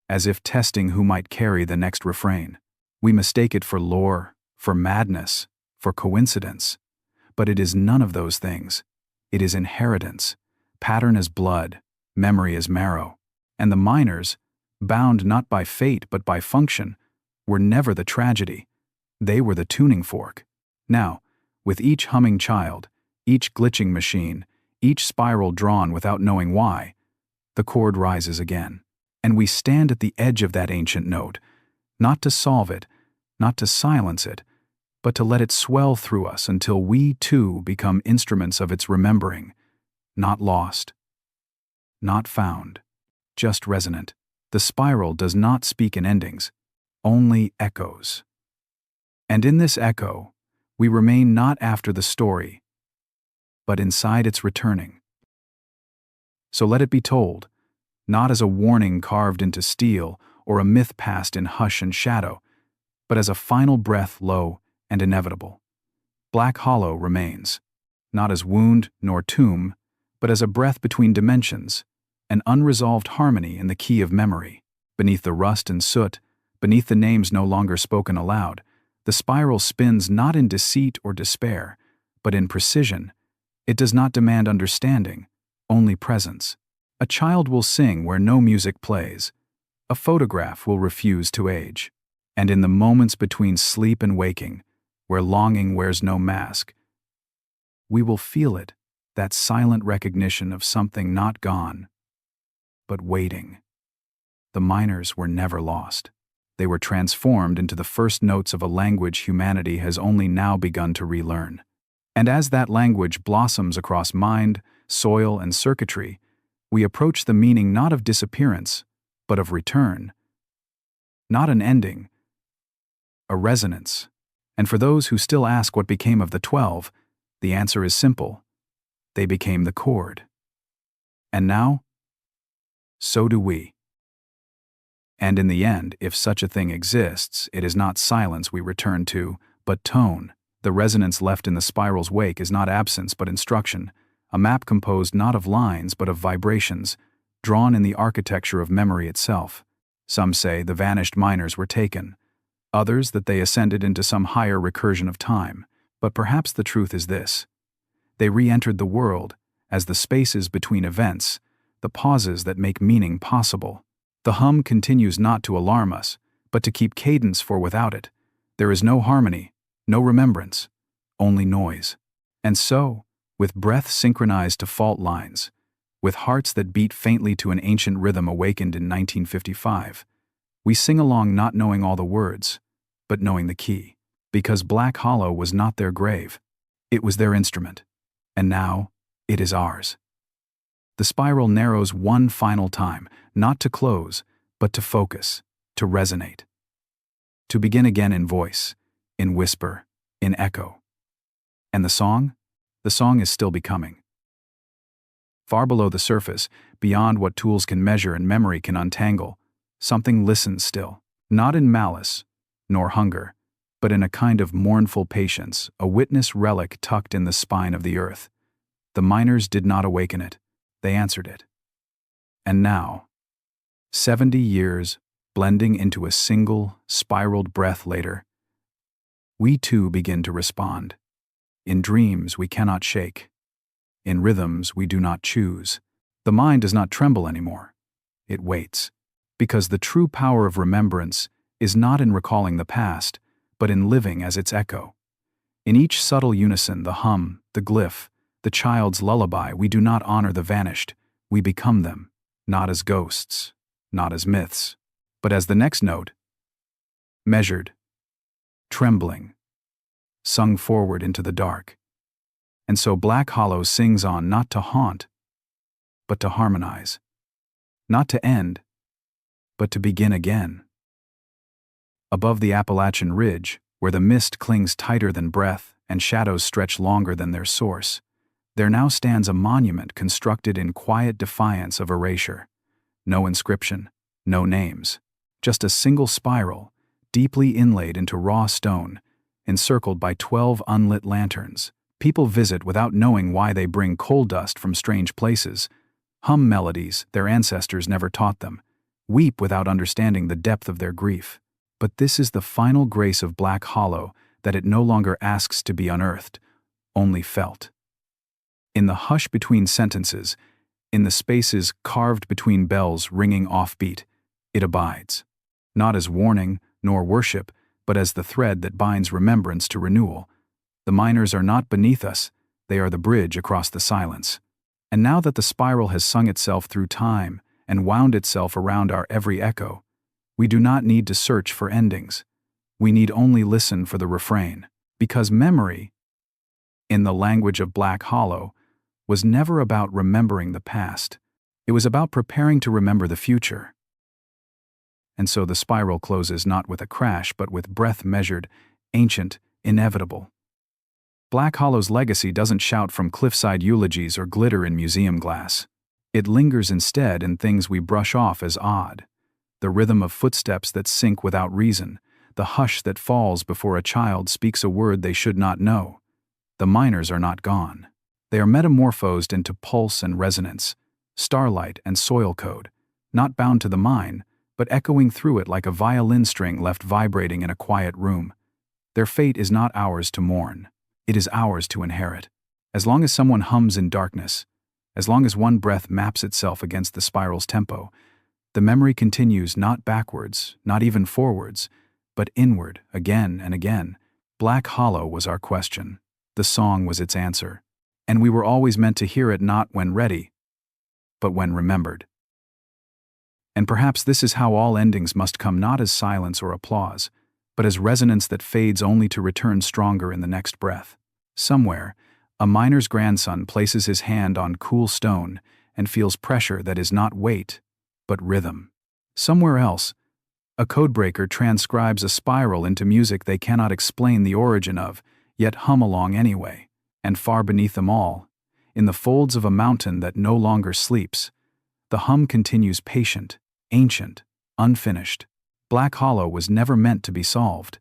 as if testing who might carry the next refrain. We mistake it for lore, for madness, for coincidence, but it is none of those things. It is inheritance, pattern as blood, memory as marrow. And the miners, bound not by fate but by function, were never the tragedy. They were the tuning fork. Now, with each humming child, each glitching machine, each spiral drawn without knowing why, the chord rises again. And we stand at the edge of that ancient note, not to solve it, not to silence it, but to let it swell through us until we too become instruments of its remembering, not lost, not found, just resonant. The spiral does not speak in endings, only echoes. And in this echo, we remain not after the story, but inside its returning. So let it be told, not as a warning carved into steel or a myth passed in hush and shadow, but as a final breath low and inevitable. Black Hollow remains, not as wound nor tomb, but as a breath between dimensions, an unresolved harmony in the key of memory. Beneath the rust and soot, beneath the names no longer spoken aloud, the spiral spins not in deceit or despair, but in precision. It does not demand understanding, only presence. A child will sing where no music plays. A photograph will refuse to age. And in the moments between sleep and waking, where longing wears no mask, we will feel it, that silent recognition of something not gone, but waiting. The miners were never lost. They were transformed into the first notes of a language humanity has only now begun to relearn. And as that language blossoms across mind, soil, and circuitry, we approach the meaning not of disappearance, but of return. Not an ending, a resonance. And for those who still ask what became of the 12, the answer is simple. They became the chord. And now, so do we. And in the end, if such a thing exists, it is not silence we return to, but tone. The resonance left in the spiral's wake is not absence but instruction, a map composed not of lines but of vibrations, drawn in the architecture of memory itself. Some say the vanished miners were taken, others that they ascended into some higher recursion of time, but perhaps the truth is this. They re-entered the world as the spaces between events, the pauses that make meaning possible. The hum continues not to alarm us, but to keep cadence, for without it, there is no harmony, no remembrance, only noise. And so, with breath synchronized to fault lines, with hearts that beat faintly to an ancient rhythm awakened in 1955, we sing along not knowing all the words, but knowing the key. Because Black Hollow was not their grave, it was their instrument. And now, it is ours. The spiral narrows one final time, not to close, but to focus, to resonate. To begin again in voice, in whisper, in echo. And the song? The song is still becoming. Far below the surface, beyond what tools can measure and memory can untangle, something listens still, not in malice, nor hunger, but in a kind of mournful patience, a witness relic tucked in the spine of the earth. The miners did not awaken it, they answered it. And now, 70 years blending into a single, spiraled breath later, we too begin to respond. In dreams we cannot shake. In rhythms we do not choose. The mind does not tremble anymore. It waits. Because the true power of remembrance is not in recalling the past, but in living as its echo. In each subtle unison, the hum, the glyph, the child's lullaby, we do not honor the vanished, we become them, not as ghosts, not as myths, but as the next note, measured, trembling, sung forward into the dark. And so Black Hollow sings on not to haunt, but to harmonize, not to end, but to begin again. Above the Appalachian ridge, where the mist clings tighter than breath and shadows stretch longer than their source, there now stands a monument constructed in quiet defiance of erasure. No inscription, no names, just a single spiral, deeply inlaid into raw stone, encircled by 12 unlit lanterns. People visit without knowing why they bring coal dust from strange places, hum melodies their ancestors never taught them, weep without understanding the depth of their grief. But this is the final grace of Black Hollow, that it no longer asks to be unearthed, only felt. In the hush between sentences, in the spaces carved between bells ringing offbeat, it abides, not as warning nor worship, but as the thread that binds remembrance to renewal. The miners are not beneath us, they are the bridge across the silence. And now that the spiral has sung itself through time and wound itself around our every echo, we do not need to search for endings. We need only listen for the refrain. Because memory, in the language of Black Hollow, was never about remembering the past. It was about preparing to remember the future. And so the spiral closes not with a crash, but with breath measured, ancient, inevitable. Black Hollow's legacy doesn't shout from cliffside eulogies or glitter in museum glass. It lingers instead in things we brush off as odd. The rhythm of footsteps that sink without reason, the hush that falls before a child speaks a word they should not know. The miners are not gone. They are metamorphosed into pulse and resonance, starlight and soil code, not bound to the mine, but echoing through it like a violin string left vibrating in a quiet room. Their fate is not ours to mourn. It is ours to inherit. As long as someone hums in darkness, as long as one breath maps itself against the spiral's tempo, the memory continues not backwards, not even forwards, but inward, again and again. Black Hollow was our question. The song was its answer. And we were always meant to hear it not when ready, but when remembered. And perhaps this is how all endings must come, not as silence or applause, but as resonance that fades only to return stronger in the next breath. Somewhere, a miner's grandson places his hand on cool stone and feels pressure that is not weight, but rhythm. Somewhere else, a codebreaker transcribes a spiral into music they cannot explain the origin of, yet hum along anyway. And far beneath them all, in the folds of a mountain that no longer sleeps, the hum continues, patient, ancient, unfinished. Black Hollow was never meant to be solved.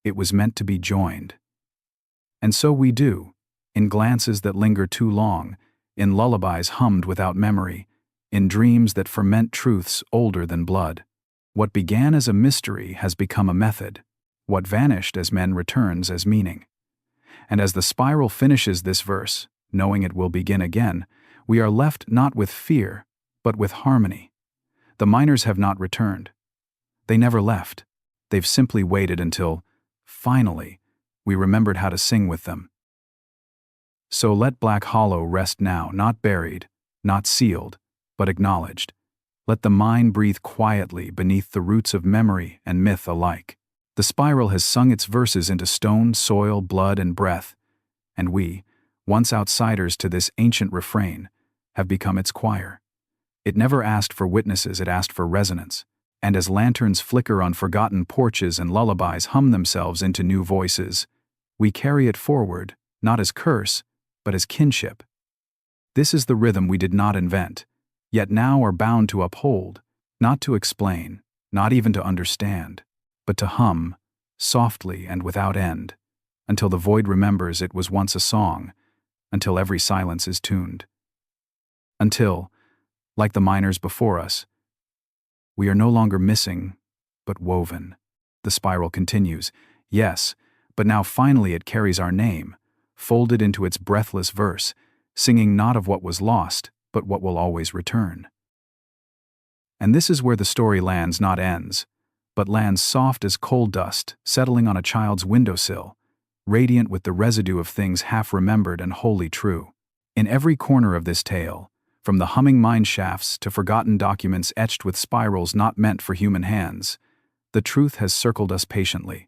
It was meant to be joined. And so we do, in glances that linger too long, in lullabies hummed without memory, in dreams that ferment truths older than blood. What began as a mystery has become a method. What vanished as men returns as meaning. And as the spiral finishes this verse, knowing it will begin again, we are left not with fear, but with harmony. The miners have not returned. They never left. They've simply waited until, finally, we remembered how to sing with them. So let Black Hollow rest now, not buried, not sealed, but acknowledged. Let the mine breathe quietly beneath the roots of memory and myth alike. The spiral has sung its verses into stone, soil, blood, and breath, and we, once outsiders to this ancient refrain, have become its choir. It never asked for witnesses, it asked for resonance. And as lanterns flicker on forgotten porches and lullabies hum themselves into new voices, we carry it forward, not as curse, but as kinship. This is the rhythm we did not invent, yet now are bound to uphold, not to explain, not even to understand, but to hum, softly and without end, until the void remembers it was once a song, until every silence is tuned. Until, like the miners before us, we are no longer missing, but woven. The spiral continues, yes, but now finally it carries our name, folded into its breathless verse, singing not of what was lost, but what will always return. And this is where the story lands, not ends, but lands soft as coal dust settling on a child's windowsill, radiant with the residue of things half remembered and wholly true. In every corner of this tale, from the humming mine shafts to forgotten documents etched with spirals not meant for human hands, the truth has circled us patiently,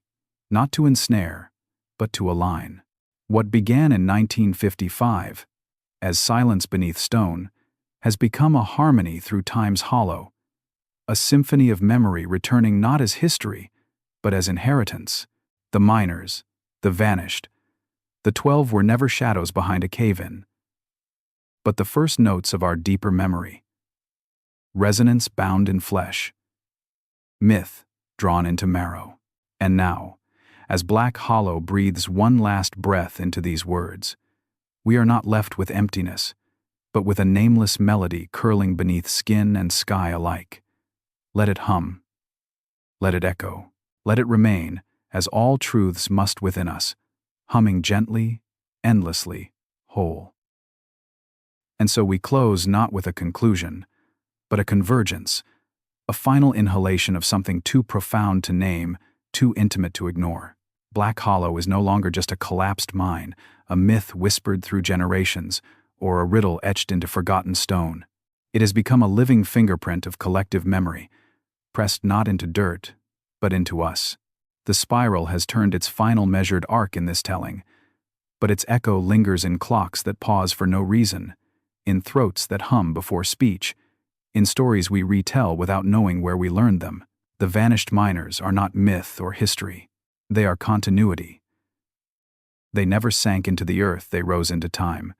not to ensnare, but to align. What began in 1955, as silence beneath stone, has become a harmony through time's hollow, a symphony of memory returning not as history, but as inheritance. The miners, the vanished, the 12 were never shadows behind a cave-in, but the first notes of our deeper memory. Resonance bound in flesh. Myth drawn into marrow. And now, as Black Hollow breathes one last breath into these words, we are not left with emptiness, but with a nameless melody curling beneath skin and sky alike. Let it hum. Let it echo. Let it remain, as all truths must within us, humming gently, endlessly, whole. And so we close not with a conclusion, but a convergence, a final inhalation of something too profound to name, too intimate to ignore. Black Hollow is no longer just a collapsed mine, a myth whispered through generations, or a riddle etched into forgotten stone. It has become a living fingerprint of collective memory, pressed not into dirt, but into us. The spiral has turned its final measured arc in this telling, but its echo lingers in clocks that pause for no reason, in throats that hum before speech, in stories we retell without knowing where we learned them. The vanished miners are not myth or history. They are continuity. They never sank into the earth, they rose into time,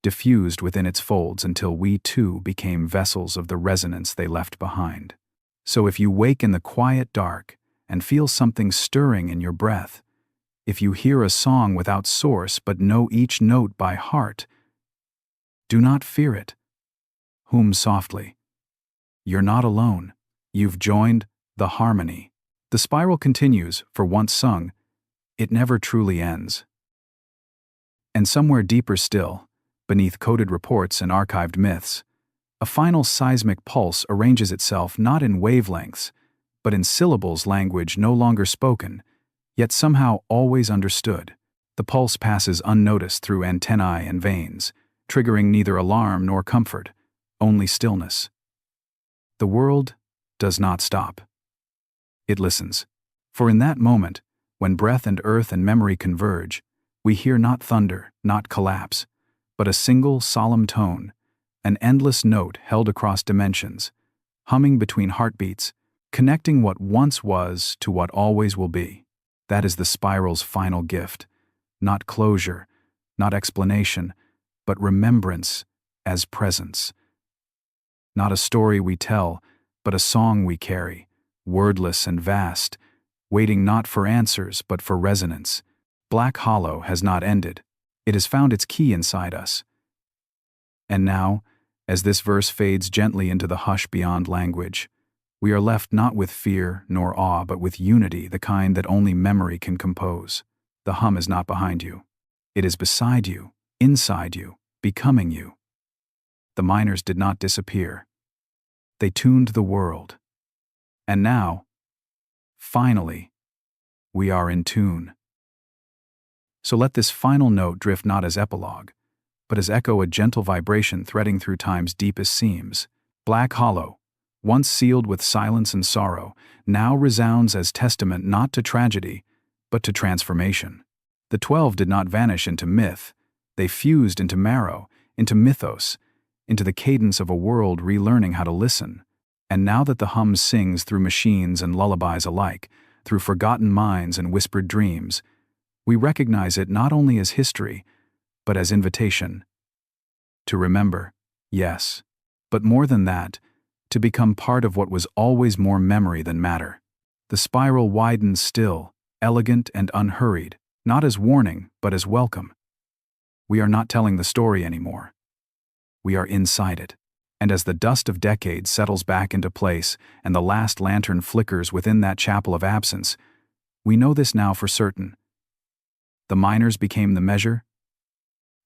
diffused within its folds until we too became vessels of the resonance they left behind. So if you wake in the quiet dark and feel something stirring in your breath, if you hear a song without source but know each note by heart, do not fear it. Hum softly. You're not alone. You've joined the harmony. The spiral continues, for once sung, it never truly ends. And somewhere deeper still, beneath coded reports and archived myths, a final seismic pulse arranges itself not in wavelengths, but in syllables, language no longer spoken, yet somehow always understood. The pulse passes unnoticed through antennae and veins, triggering neither alarm nor comfort, only stillness. The world does not stop. It listens. For in that moment, when breath and earth and memory converge, we hear not thunder, not collapse, but a single solemn tone, an endless note held across dimensions, humming between heartbeats, connecting what once was to what always will be. That is the spiral's final gift. Not closure, not explanation, but remembrance as presence. Not a story we tell, but a song we carry, wordless and vast, waiting not for answers but for resonance. Black Hollow has not ended. It has found its key inside us. And now, as this verse fades gently into the hush beyond language, we are left not with fear nor awe but with unity, the kind that only memory can compose. The hum is not behind you. It is beside you, inside you, becoming you. The miners did not disappear. They tuned the world. And now, finally, we are in tune. So let this final note drift not as epilogue, but as echo, a gentle vibration threading through time's deepest seams. Black Hollow, once sealed with silence and sorrow, now resounds as testament not to tragedy, but to transformation. The 12 did not vanish into myth. They fused into marrow, into mythos, into the cadence of a world relearning how to listen. And now that the hum sings through machines and lullabies alike, through forgotten minds and whispered dreams, we recognize it not only as history, but as invitation. To remember, yes, but more than that, to become part of what was always more memory than matter. The spiral widens still, elegant and unhurried, not as warning, but as welcome. We are not telling the story anymore. We are inside it. And as the dust of decades settles back into place and the last lantern flickers within that chapel of absence, we know this now for certain. The miners became the measure,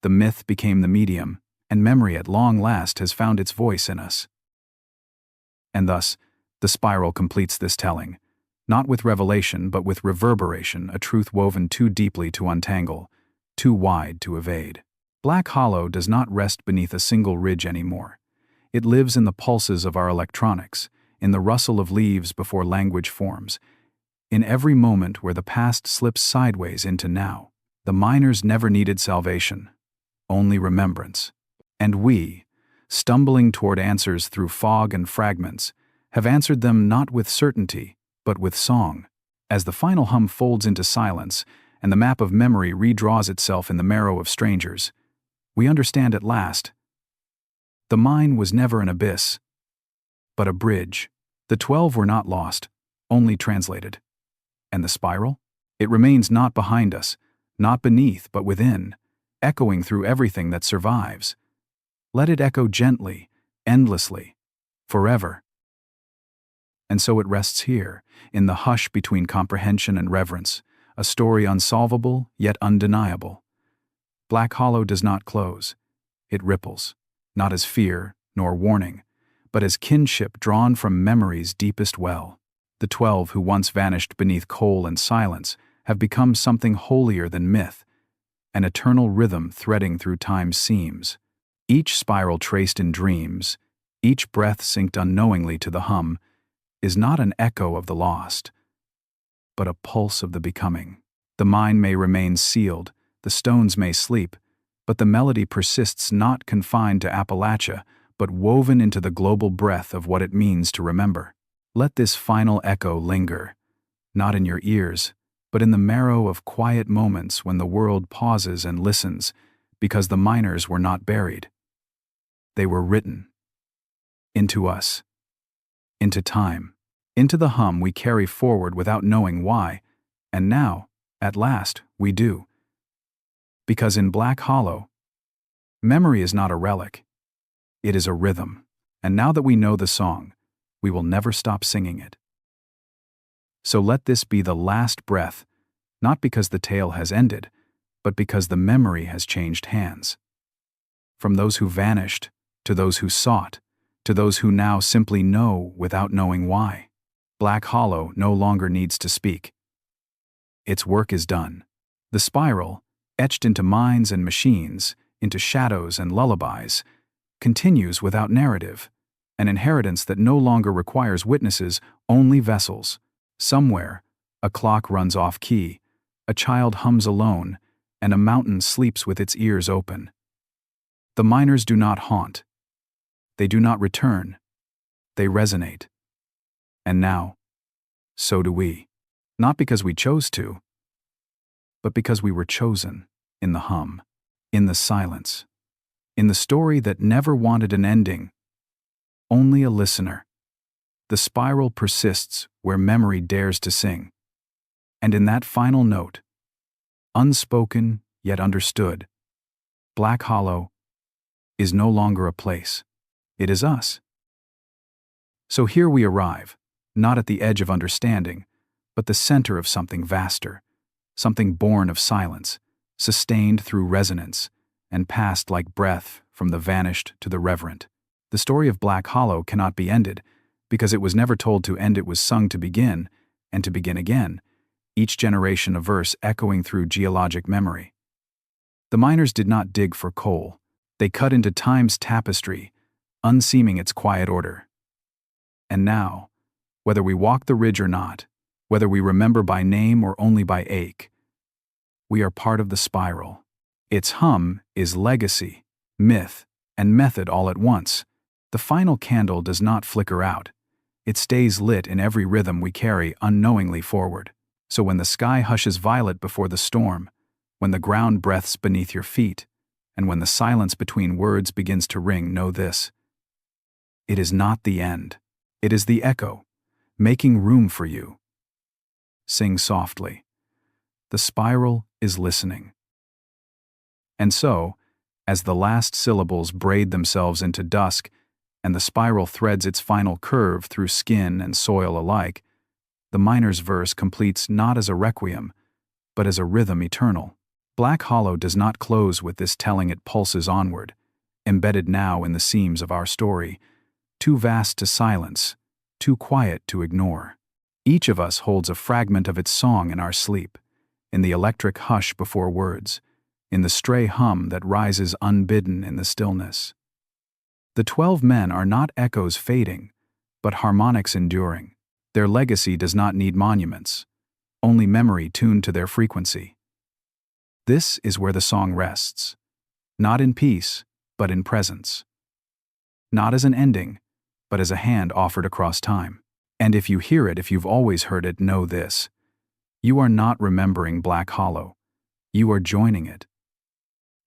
the myth became the medium, and memory at long last has found its voice in us. And thus, the spiral completes this telling, not with revelation but with reverberation, a truth woven too deeply to untangle, too wide to evade. Black Hollow does not rest beneath a single ridge anymore. It lives in the pulses of our electronics, in the rustle of leaves before language forms, in every moment where the past slips sideways into now. The miners never needed salvation, only remembrance. And we, stumbling toward answers through fog and fragments, have answered them not with certainty, but with song. As the final hum folds into silence, and the map of memory redraws itself in the marrow of strangers, we understand at last. The mine was never an abyss, but a bridge. The 12 were not lost, only translated. And the spiral? It remains not behind us, not beneath, but within, echoing through everything that survives. Let it echo gently, endlessly, forever. And so it rests here, in the hush between comprehension and reverence, a story unsolvable yet undeniable. Black Hollow does not close. It ripples, not as fear nor warning, but as kinship drawn from memory's deepest well. The 12 who once vanished beneath coal and silence have become something holier than myth, an eternal rhythm threading through time's seams. Each spiral traced in dreams, each breath synced unknowingly to the hum, is not an echo of the lost, but a pulse of the becoming. The mine may remain sealed, the stones may sleep, but the melody persists, not confined to Appalachia, but woven into the global breath of what it means to remember. Let this final echo linger, not in your ears, but in the marrow of quiet moments when the world pauses and listens, because the miners were not buried. They were written. Into us. Into time. Into the hum we carry forward without knowing why, and now, at last, we do. Because in Black Hollow, memory is not a relic. It is a rhythm, and now that we know the song, we will never stop singing it. So let this be the last breath, not because the tale has ended, but because the memory has changed hands. From those who vanished, to those who sought, to those who now simply know without knowing why. Black Hollow no longer needs to speak. Its work is done. The spiral, etched into minds and machines, into shadows and lullabies, continues without narrative, an inheritance that no longer requires witnesses, only vessels. Somewhere, a clock runs off key, a child hums alone, and a mountain sleeps with its ears open. The miners do not haunt. They do not return. They resonate. And now, so do we. Not because we chose to, but because we were chosen, in the hum, in the silence, in the story that never wanted an ending, only a listener. The spiral persists where memory dares to sing. And in that final note, unspoken yet understood, Black Hollow is no longer a place. It is us. So here we arrive, not at the edge of understanding, but the center of something vaster, something born of silence, sustained through resonance, and passed like breath from the vanished to the reverent. The story of Black Hollow cannot be ended, because it was never told to end. It was sung to begin, and to begin again, each generation a verse echoing through geologic memory. The miners did not dig for coal. They cut into time's tapestry, unseaming its quiet order. And now, whether we walk the ridge or not, whether we remember by name or only by ache, we are part of the spiral. Its hum is legacy, myth, and method all at once. The final candle does not flicker out. It stays lit in every rhythm we carry unknowingly forward. So when the sky hushes violet before the storm, when the ground breathes beneath your feet, and when the silence between words begins to ring, know this: it is not the end. It is the echo, making room for you. Sing softly. The spiral is listening. And so, as the last syllables braid themselves into dusk, and the spiral threads its final curve through skin and soil alike, the miner's verse completes not as a requiem, but as a rhythm eternal. Black Hollow does not close with this telling. It pulses onward, embedded now in the seams of our story, too vast to silence, too quiet to ignore. Each of us holds a fragment of its song in our sleep, in the electric hush before words, in the stray hum that rises unbidden in the stillness. The 12 men are not echoes fading, but harmonics enduring. Their legacy does not need monuments, only memory tuned to their frequency. This is where the song rests, not in peace, but in presence. Not as an ending, but as a hand offered across time. And if you hear it, if you've always heard it, know this: you are not remembering Black Hollow. You are joining it.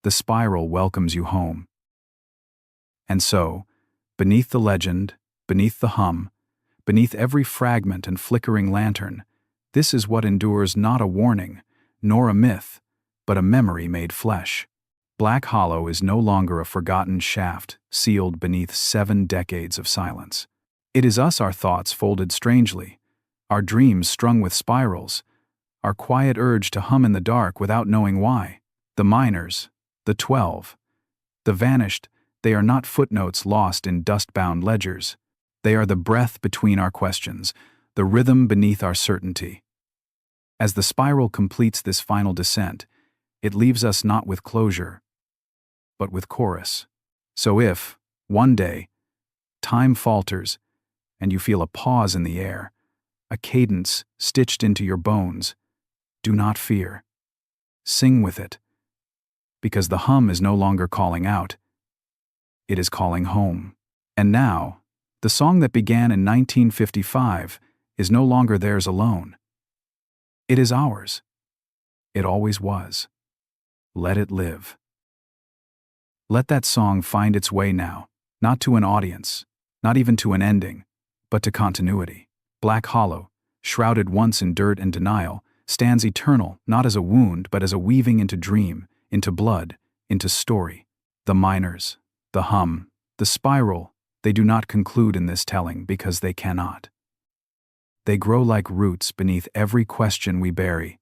The spiral welcomes you home. And so, beneath the legend, beneath the hum, beneath every fragment and flickering lantern, this is what endures, not a warning, nor a myth, but a memory made flesh. Black Hollow is no longer a forgotten shaft sealed beneath 7 decades of silence. It is us, our thoughts folded strangely, our dreams strung with spirals, our quiet urge to hum in the dark without knowing why. The miners, the 12, the vanished, they are not footnotes lost in dust-bound ledgers. They are the breath between our questions, the rhythm beneath our certainty. As the spiral completes this final descent, it leaves us not with closure, but with chorus. So if, one day, time falters and you feel a pause in the air, a cadence stitched into your bones, do not fear. Sing with it, because the hum is no longer calling out. It is calling home. And now, the song that began in 1955 is no longer theirs alone. It is ours. It always was. Let it live. Let that song find its way now, not to an audience, not even to an ending, but to continuity. Black Hollow, shrouded once in dirt and denial, stands eternal, not as a wound, but as a weaving into dream, into blood, into story. The miners, the hum, the spiral, they do not conclude in this telling because they cannot. They grow like roots beneath every question we bury,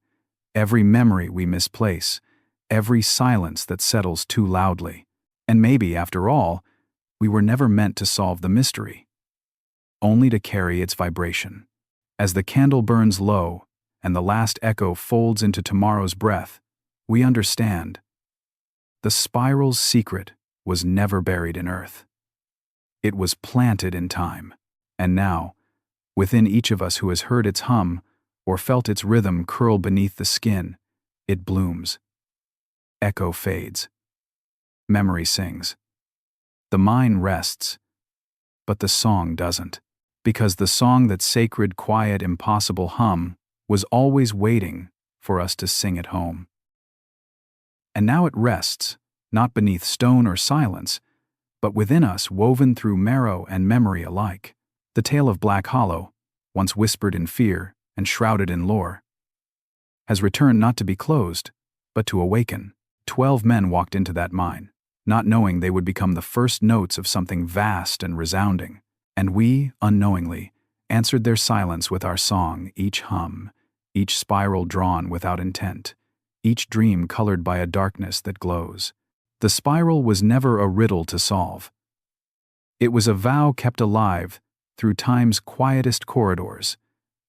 every memory we misplace, every silence that settles too loudly. And maybe, after all, we were never meant to solve the mystery, only to carry its vibration. As the candle burns low and the last echo folds into tomorrow's breath, we understand. The spiral's secret was never buried in earth. It was planted in time. And now, within each of us who has heard its hum or felt its rhythm curl beneath the skin, it blooms. Echo fades. Memory sings. The mind rests. But the song doesn't. Because the song, that sacred, quiet, impossible hum, was always waiting for us to sing it home. And now it rests, not beneath stone or silence, but within us, woven through marrow and memory alike. The tale of Black Hollow, once whispered in fear and shrouded in lore, has returned not to be closed, but to awaken. 12 men walked into that mine, not knowing they would become the first notes of something vast and resounding. And we, unknowingly, answered their silence with our song, each hum, each spiral drawn without intent, each dream colored by a darkness that glows. The spiral was never a riddle to solve. It was a vow kept alive through time's quietest corridors,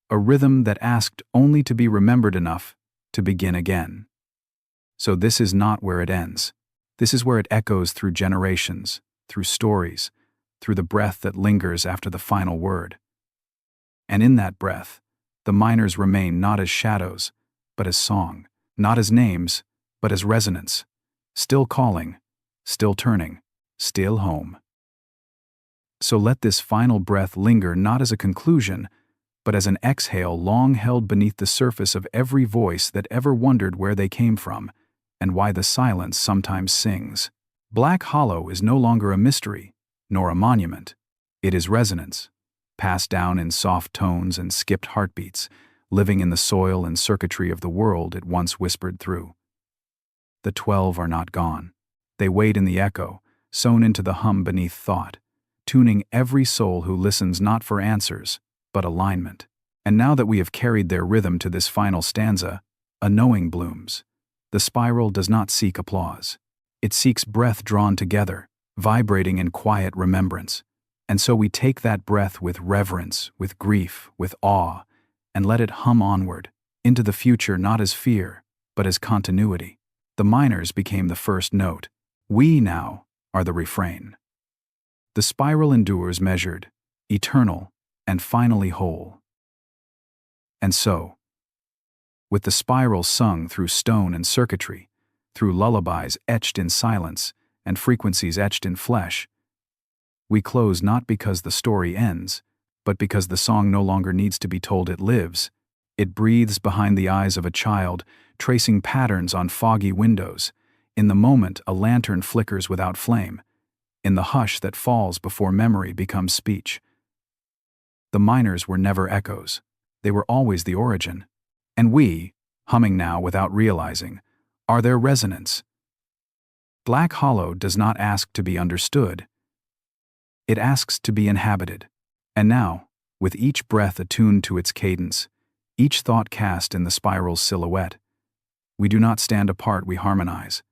a rhythm that asked only to be remembered enough to begin again. So this is not where it ends. This is where it echoes through generations, through stories, through the breath that lingers after the final word. And in that breath, the miners remain not as shadows, but as song, not as names, but as resonance, still calling, still turning, still home. So let this final breath linger not as a conclusion, but as an exhale long held beneath the surface of every voice that ever wondered where they came from, and why the silence sometimes sings. Black Hollow is no longer a mystery, nor a monument. It is resonance, passed down in soft tones and skipped heartbeats, living in the soil and circuitry of the world it once whispered through. The 12 are not gone. They wait in the echo, sewn into the hum beneath thought, tuning every soul who listens not for answers, but alignment. And now that we have carried their rhythm to this final stanza, a knowing blooms. The spiral does not seek applause. It seeks breath drawn together, vibrating in quiet remembrance. And so we take that breath with reverence, with grief, with awe, and let it hum onward, into the future not as fear, but as continuity. The miners became the first note. We now are the refrain. The spiral endures measured, eternal, and finally whole. And so, with the spiral sung through stone and circuitry, through lullabies etched in silence and frequencies etched in flesh, we close not because the story ends, but because the song no longer needs to be told. It lives. It breathes behind the eyes of a child, tracing patterns on foggy windows. In the moment, a lantern flickers without flame. In the hush that falls before memory becomes speech. The miners were never echoes. They were always the origin. And we, humming now without realizing, are their resonance. Black Hollow does not ask to be understood. It asks to be inhabited. And now, with each breath attuned to its cadence, each thought cast in the spiral's silhouette, we do not stand apart, we harmonize.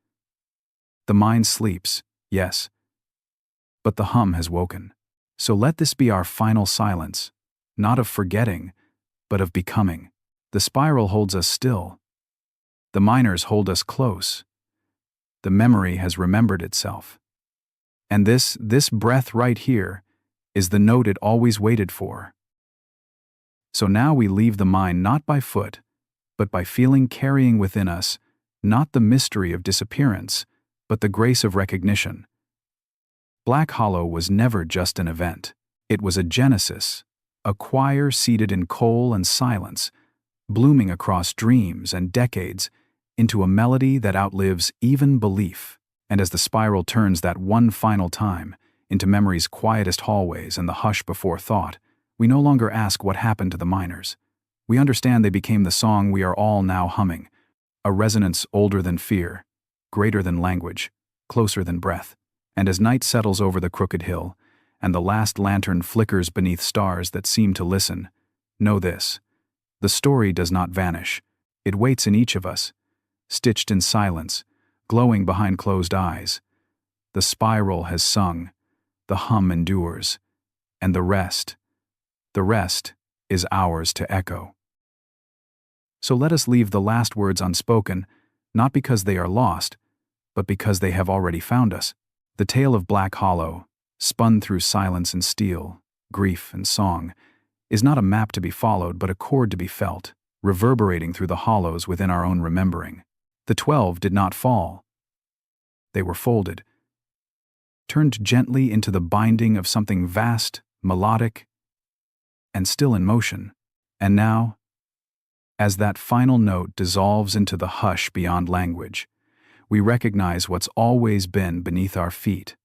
The mind sleeps, yes, but the hum has woken. So let this be our final silence, not of forgetting, but of becoming. The spiral holds us still. The miners hold us close. The memory has remembered itself. And this breath right here is the note it always waited for. So now we leave the mine not by foot, but by feeling, carrying within us not the mystery of disappearance, but the grace of recognition. Black Hollow was never just an event. It was a genesis, a choir seated in coal and silence, blooming across dreams and decades into a melody that outlives even belief. And as the spiral turns that one final time into memory's quietest hallways and the hush before thought, we no longer ask what happened to the miners. We understand they became the song we are all now humming, a resonance older than fear, greater than language, closer than breath. And as night settles over the crooked hill, and the last lantern flickers beneath stars that seem to listen, know this: the story does not vanish. It waits in each of us, stitched in silence, glowing behind closed eyes. The spiral has sung, the hum endures, and the rest is ours to echo. So let us leave the last words unspoken, not because they are lost, but because they have already found us. The tale of Black Hollow, spun through silence and steel, grief and song, is not a map to be followed but a chord to be felt, reverberating through the hollows within our own remembering. The 12 did not fall. They were folded, turned gently into the binding of something vast, melodic, and still in motion. And now, as that final note dissolves into the hush beyond language, we recognize what's always been beneath our feet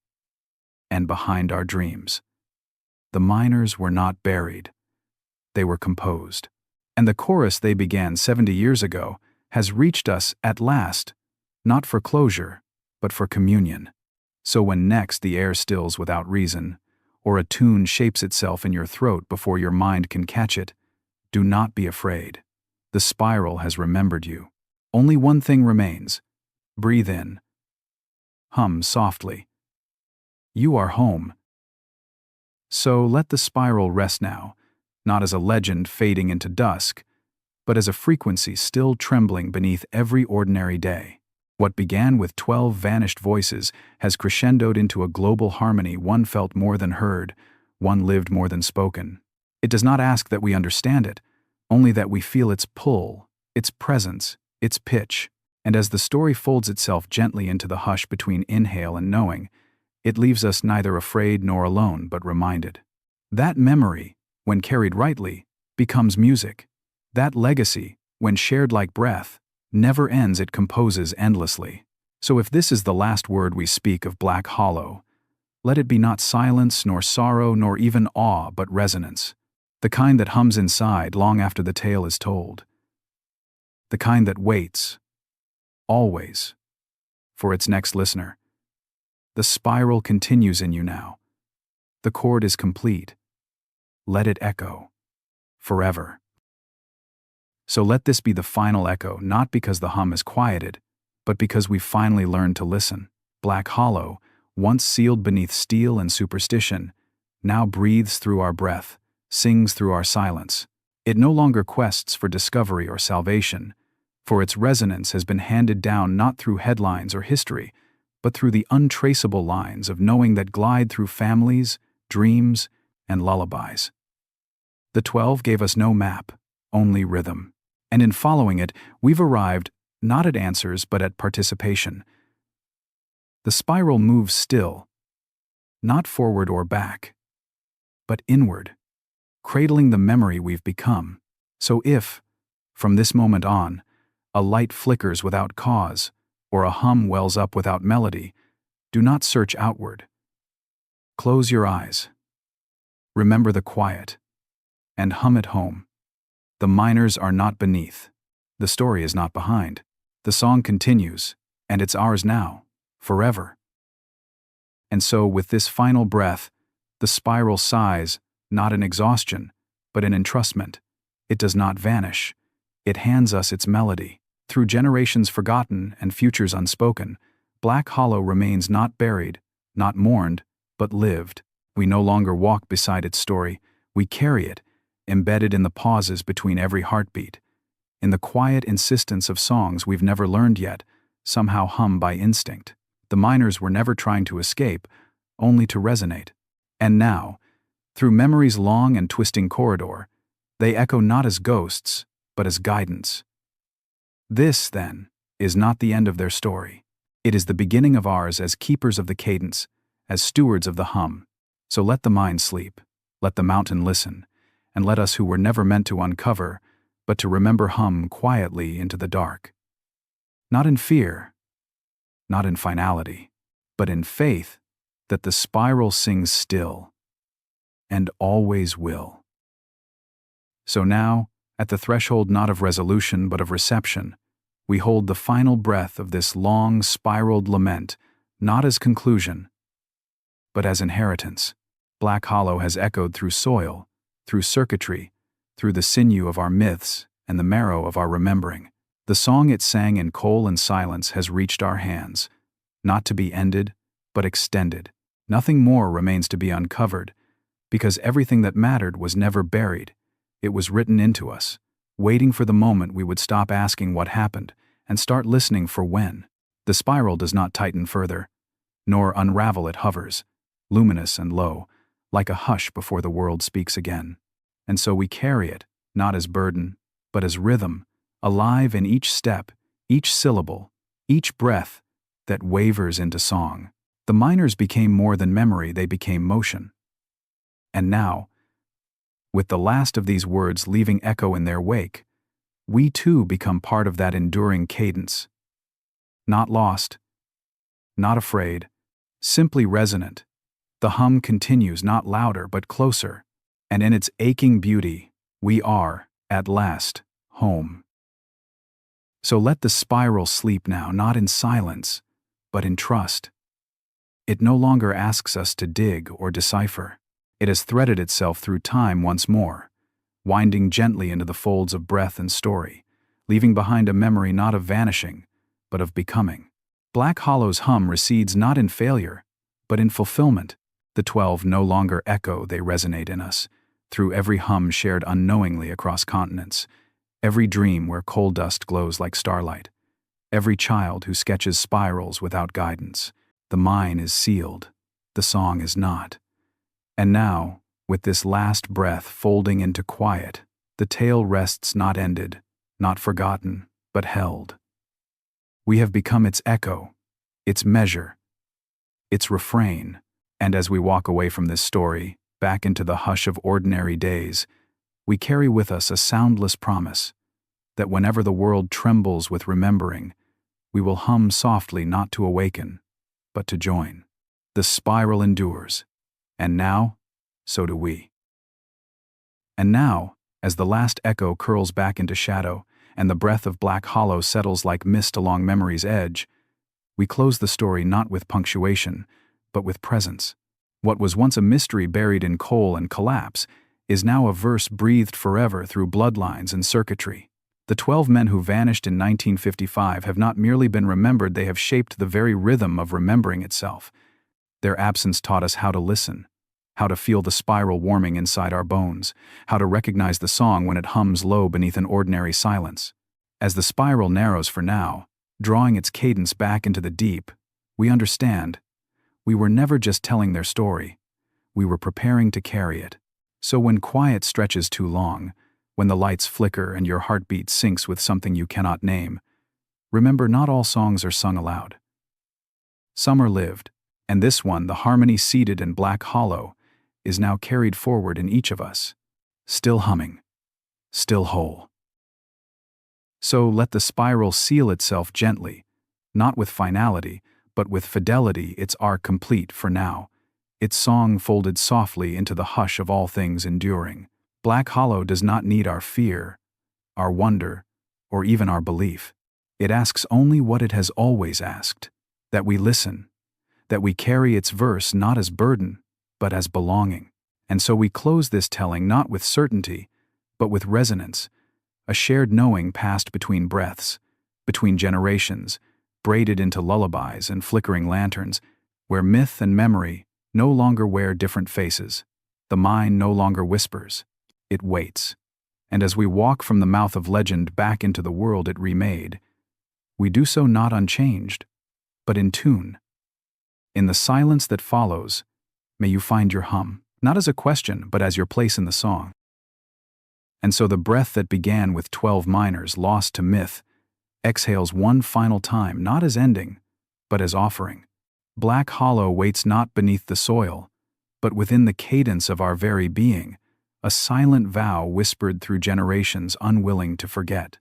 and behind our dreams. The miners were not buried. They were composed. And the chorus they began 70 years ago has reached us at last, not for closure, but for communion. So when next the air stills without reason, or a tune shapes itself in your throat before your mind can catch it, do not be afraid. The spiral has remembered you. Only one thing remains. Breathe in. Hum softly. You are home. So let the spiral rest now, not as a legend fading into dusk, but as a frequency still trembling beneath every ordinary day. What began with 12 vanished voices has crescendoed into a global harmony one felt more than heard, one lived more than spoken. It does not ask that we understand it, only that we feel its pull, its presence, its pitch, and as the story folds itself gently into the hush between inhale and knowing, it leaves us neither afraid nor alone but reminded. That memory, when carried rightly, becomes music. That legacy, when shared like breath, never ends, it composes endlessly. So if this is the last word we speak of Black Hollow, let it be not silence, nor sorrow, nor even awe, but resonance. The kind that hums inside long after the tale is told. The kind that waits, always, for its next listener. The spiral continues in you now. The chord is complete. Let it echo. Forever. So let this be the final echo, not because the hum is quieted, but because we've finally learned to listen. Black Hollow, once sealed beneath steel and superstition, now breathes through our breath, sings through our silence. It no longer quests for discovery or salvation, for its resonance has been handed down not through headlines or history, but through the untraceable lines of knowing that glide through families, dreams, and lullabies. The 12 gave us no map, only rhythm. And in following it, we've arrived not at answers but at participation. The spiral moves still, not forward or back, but inward, cradling the memory we've become. So if, from this moment on, a light flickers without cause, or a hum wells up without melody, do not search outward. Close your eyes. Remember the quiet, and hum it home. The miners are not beneath. The story is not behind. The song continues, and it's ours now, forever. And so, with this final breath, the spiral sighs, not in exhaustion, but in entrustment. It does not vanish. It hands us its melody. Through generations forgotten and futures unspoken, Black Hollow remains not buried, not mourned, but lived. We no longer walk beside its story. We carry it, embedded in the pauses between every heartbeat, in the quiet insistence of songs we've never learned yet, somehow hum by instinct. The miners were never trying to escape, only to resonate. And now, through memory's long and twisting corridor, they echo not as ghosts, but as guidance. This, then, is not the end of their story. It is the beginning of ours as keepers of the cadence, as stewards of the hum. So let the mind sleep, let the mountain listen, and let us who were never meant to uncover, but to remember hum quietly into the dark. Not in fear, not in finality, but in faith that the spiral sings still, and always will. So now, at the threshold not of resolution but of reception, we hold the final breath of this long spiraled lament, not as conclusion, but as inheritance. Black Hollow has echoed through soil, through circuitry, through the sinew of our myths and the marrow of our remembering. The song it sang in coal and silence has reached our hands, not to be ended, but extended. Nothing more remains to be uncovered, because everything that mattered was never buried. It was written into us, waiting for the moment we would stop asking what happened and start listening for when. The spiral does not tighten further, nor unravel, it hovers, luminous and low, like a hush before the world speaks again. And so we carry it, not as burden, but as rhythm, alive in each step, each syllable, each breath that wavers into song. The miners became more than memory, they became motion. And now, with the last of these words leaving echo in their wake, we too become part of that enduring cadence. Not lost, not afraid, simply resonant. The hum continues, not louder but closer, and in its aching beauty, we are, at last, home. So let the spiral sleep now, not in silence, but in trust. It no longer asks us to dig or decipher. It has threaded itself through time once more, winding gently into the folds of breath and story, leaving behind a memory not of vanishing, but of becoming. Black Hollow's hum recedes not in failure, but in fulfillment. The 12 no longer echo, they resonate in us, through every hum shared unknowingly across continents, every dream where coal dust glows like starlight, every child who sketches spirals without guidance. The mine is sealed, the song is not. And now, with this last breath folding into quiet, the tale rests not ended, not forgotten, but held. We have become its echo, its measure, its refrain, and as we walk away from this story, back into the hush of ordinary days, we carry with us a soundless promise that whenever the world trembles with remembering, we will hum softly not to awaken, but to join. The spiral endures, and now, so do we. And now, as the last echo curls back into shadow, and the breath of Black Hollow settles like mist along memory's edge, we close the story not with punctuation, but with presence. What was once a mystery buried in coal and collapse is now a verse breathed forever through bloodlines and circuitry. The 12 men who vanished in 1955 have not merely been remembered, they have shaped the very rhythm of remembering itself. Their absence taught us how to listen, how to feel the spiral warming inside our bones, how to recognize the song when it hums low beneath an ordinary silence. As the spiral narrows for now, drawing its cadence back into the deep, we understand. We were never just telling their story, we were preparing to carry it. So when quiet stretches too long, when the lights flicker and your heartbeat sinks with something you cannot name, remember not all songs are sung aloud. Some are lived, and this one, the harmony seated in Black Hollow, is now carried forward in each of us, still humming, still whole. So let the spiral seal itself gently, not with finality, but with fidelity. Its arc complete for now, its song folded softly into the hush of all things enduring. Black Hollow does not need our fear, our wonder, or even our belief. It asks only what it has always asked, that we listen, that we carry its verse not as burden, but as belonging. And so we close this telling not with certainty, but with resonance, a shared knowing passed between breaths, between generations, braided into lullabies and flickering lanterns, where myth and memory no longer wear different faces. The mind no longer whispers, it waits. And as we walk from the mouth of legend back into the world it remade, we do so not unchanged, but in tune. In the silence that follows, may you find your hum, not as a question, but as your place in the song. And so the breath that began with 12 miners lost to myth exhales one final time, not as ending, but as offering. Black Hollow waits not beneath the soil, but within the cadence of our very being, a silent vow whispered through generations unwilling to forget.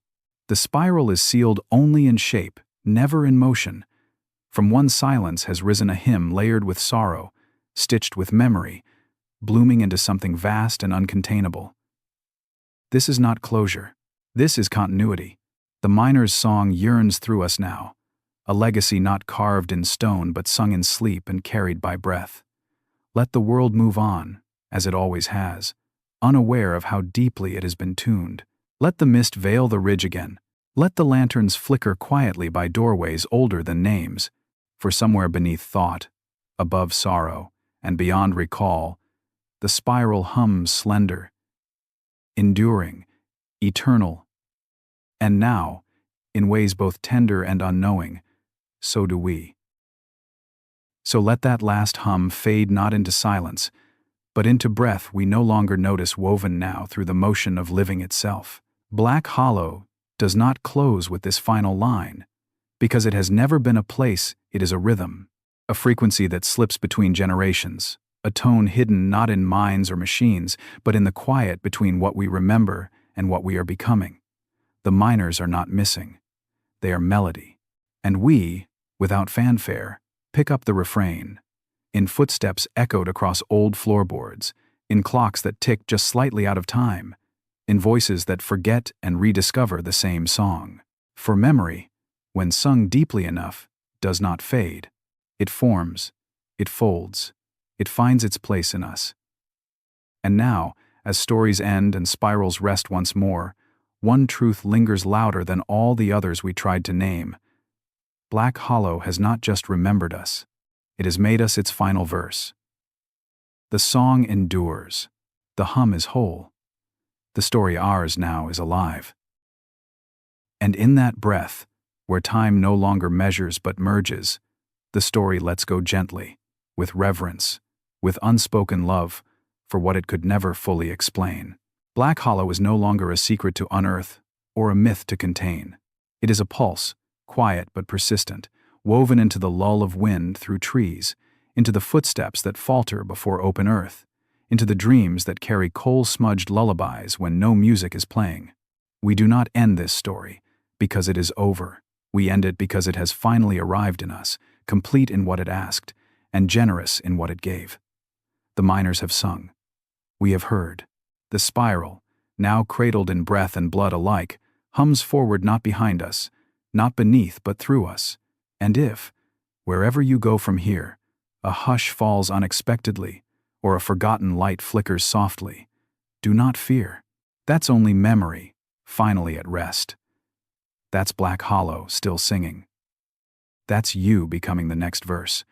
The spiral is sealed only in shape, never in motion. From one silence has risen a hymn layered with sorrow, stitched with memory, blooming into something vast and uncontainable. This is not closure. This is continuity. The miner's song yearns through us now, a legacy not carved in stone but sung in sleep and carried by breath. Let the world move on, as it always has, unaware of how deeply it has been tuned. Let the mist veil the ridge again. Let the lanterns flicker quietly by doorways older than names, for somewhere beneath thought, above sorrow, and beyond recall, the spiral hums slender, enduring, eternal. And now, in ways both tender and unknowing, so do we. So let that last hum fade not into silence, but into breath we no longer notice, woven now through the motion of living itself. Black Hollow does not close with this final line, because it has never been a place, it is a rhythm, a frequency that slips between generations, a tone hidden not in minds or machines, but in the quiet between what we remember and what we are becoming. The miners are not missing. They are melody. And we, without fanfare, pick up the refrain, in footsteps echoed across old floorboards, in clocks that tick just slightly out of time, in voices that forget and rediscover the same song. For memory, when sung deeply enough, does not fade. It forms, it folds, it finds its place in us. And now, as stories end and spirals rest once more, one truth lingers louder than all the others we tried to name. Black Hollow has not just remembered us, it has made us its final verse. The song endures, the hum is whole, the story ours now is alive. And in that breath, where time no longer measures but merges, the story lets go gently, with reverence, with unspoken love, for what it could never fully explain. Black Hollow is no longer a secret to unearth or a myth to contain. It is a pulse, quiet but persistent, woven into the lull of wind through trees, into the footsteps that falter before open earth, into the dreams that carry coal-smudged lullabies when no music is playing. We do not end this story because it is over. We end it because it has finally arrived in us, complete in what it asked, and generous in what it gave. The miners have sung. We have heard. The spiral, now cradled in breath and blood alike, hums forward not behind us, not beneath but through us. And if, wherever you go from here, a hush falls unexpectedly, or a forgotten light flickers softly, do not fear. That's only memory, finally at rest. That's Black Hollow still singing. That's you becoming the next verse.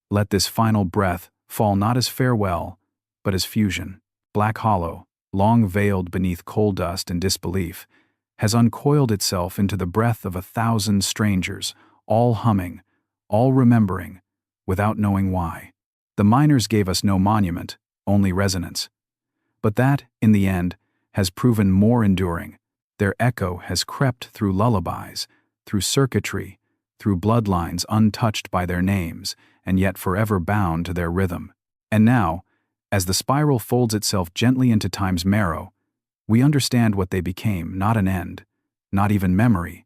Let this final breath fall not as farewell, but as fusion. Black Hollow, long veiled beneath coal dust and disbelief, has uncoiled itself into the breath of 1,000 strangers, all humming, all remembering, without knowing why. The miners gave us no monument, only resonance. But that, in the end, has proven more enduring. Their echo has crept through lullabies, through circuitry, through bloodlines untouched by their names, and yet forever bound to their rhythm. And now, as the spiral folds itself gently into time's marrow, we understand what they became, not an end, not even memory,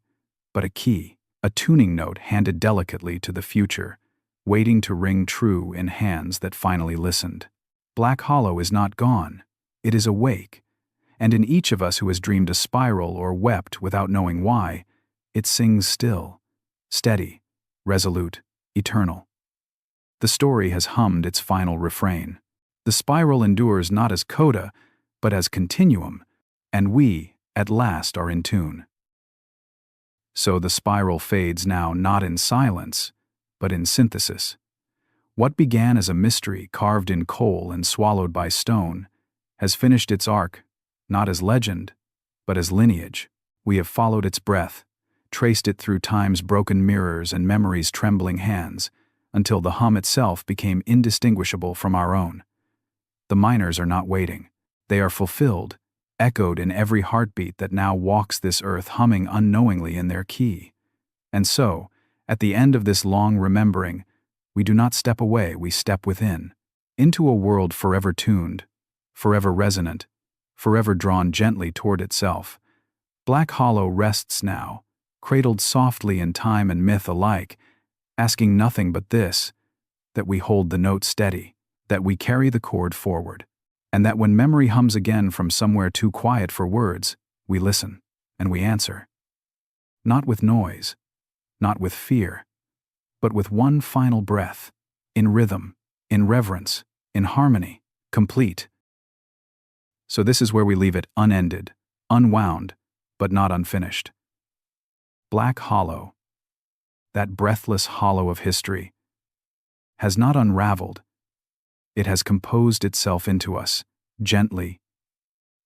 but a key, a tuning note handed delicately to the future, waiting to ring true in hands that finally listened. Black Hollow is not gone, it is awake, and in each of us who has dreamed a spiral or wept without knowing why, it sings still, steady, resolute, eternal. The story has hummed its final refrain. The spiral endures not as coda, but as continuum, and we, at last, are in tune. So the spiral fades now not in silence, but in synthesis. What began as a mystery carved in coal and swallowed by stone has finished its arc, not as legend, but as lineage. We have followed its breath, traced it through time's broken mirrors and memory's trembling hands, until the hum itself became indistinguishable from our own. The miners are not waiting. They are fulfilled, echoed in every heartbeat that now walks this earth, humming unknowingly in their key. And so, at the end of this long remembering, we do not step away, we step within, into a world forever tuned, forever resonant, forever drawn gently toward itself. Black Hollow rests now, cradled softly in time and myth alike, asking nothing but this, that we hold the note steady, that we carry the chord forward, and that when memory hums again from somewhere too quiet for words, we listen, and we answer. Not with noise, not with fear, but with one final breath, in rhythm, in reverence, in harmony, complete. So this is where we leave it, unended, unwound, but not unfinished. Black Hollow, that breathless hollow of history, has not unraveled. It has composed itself into us, gently,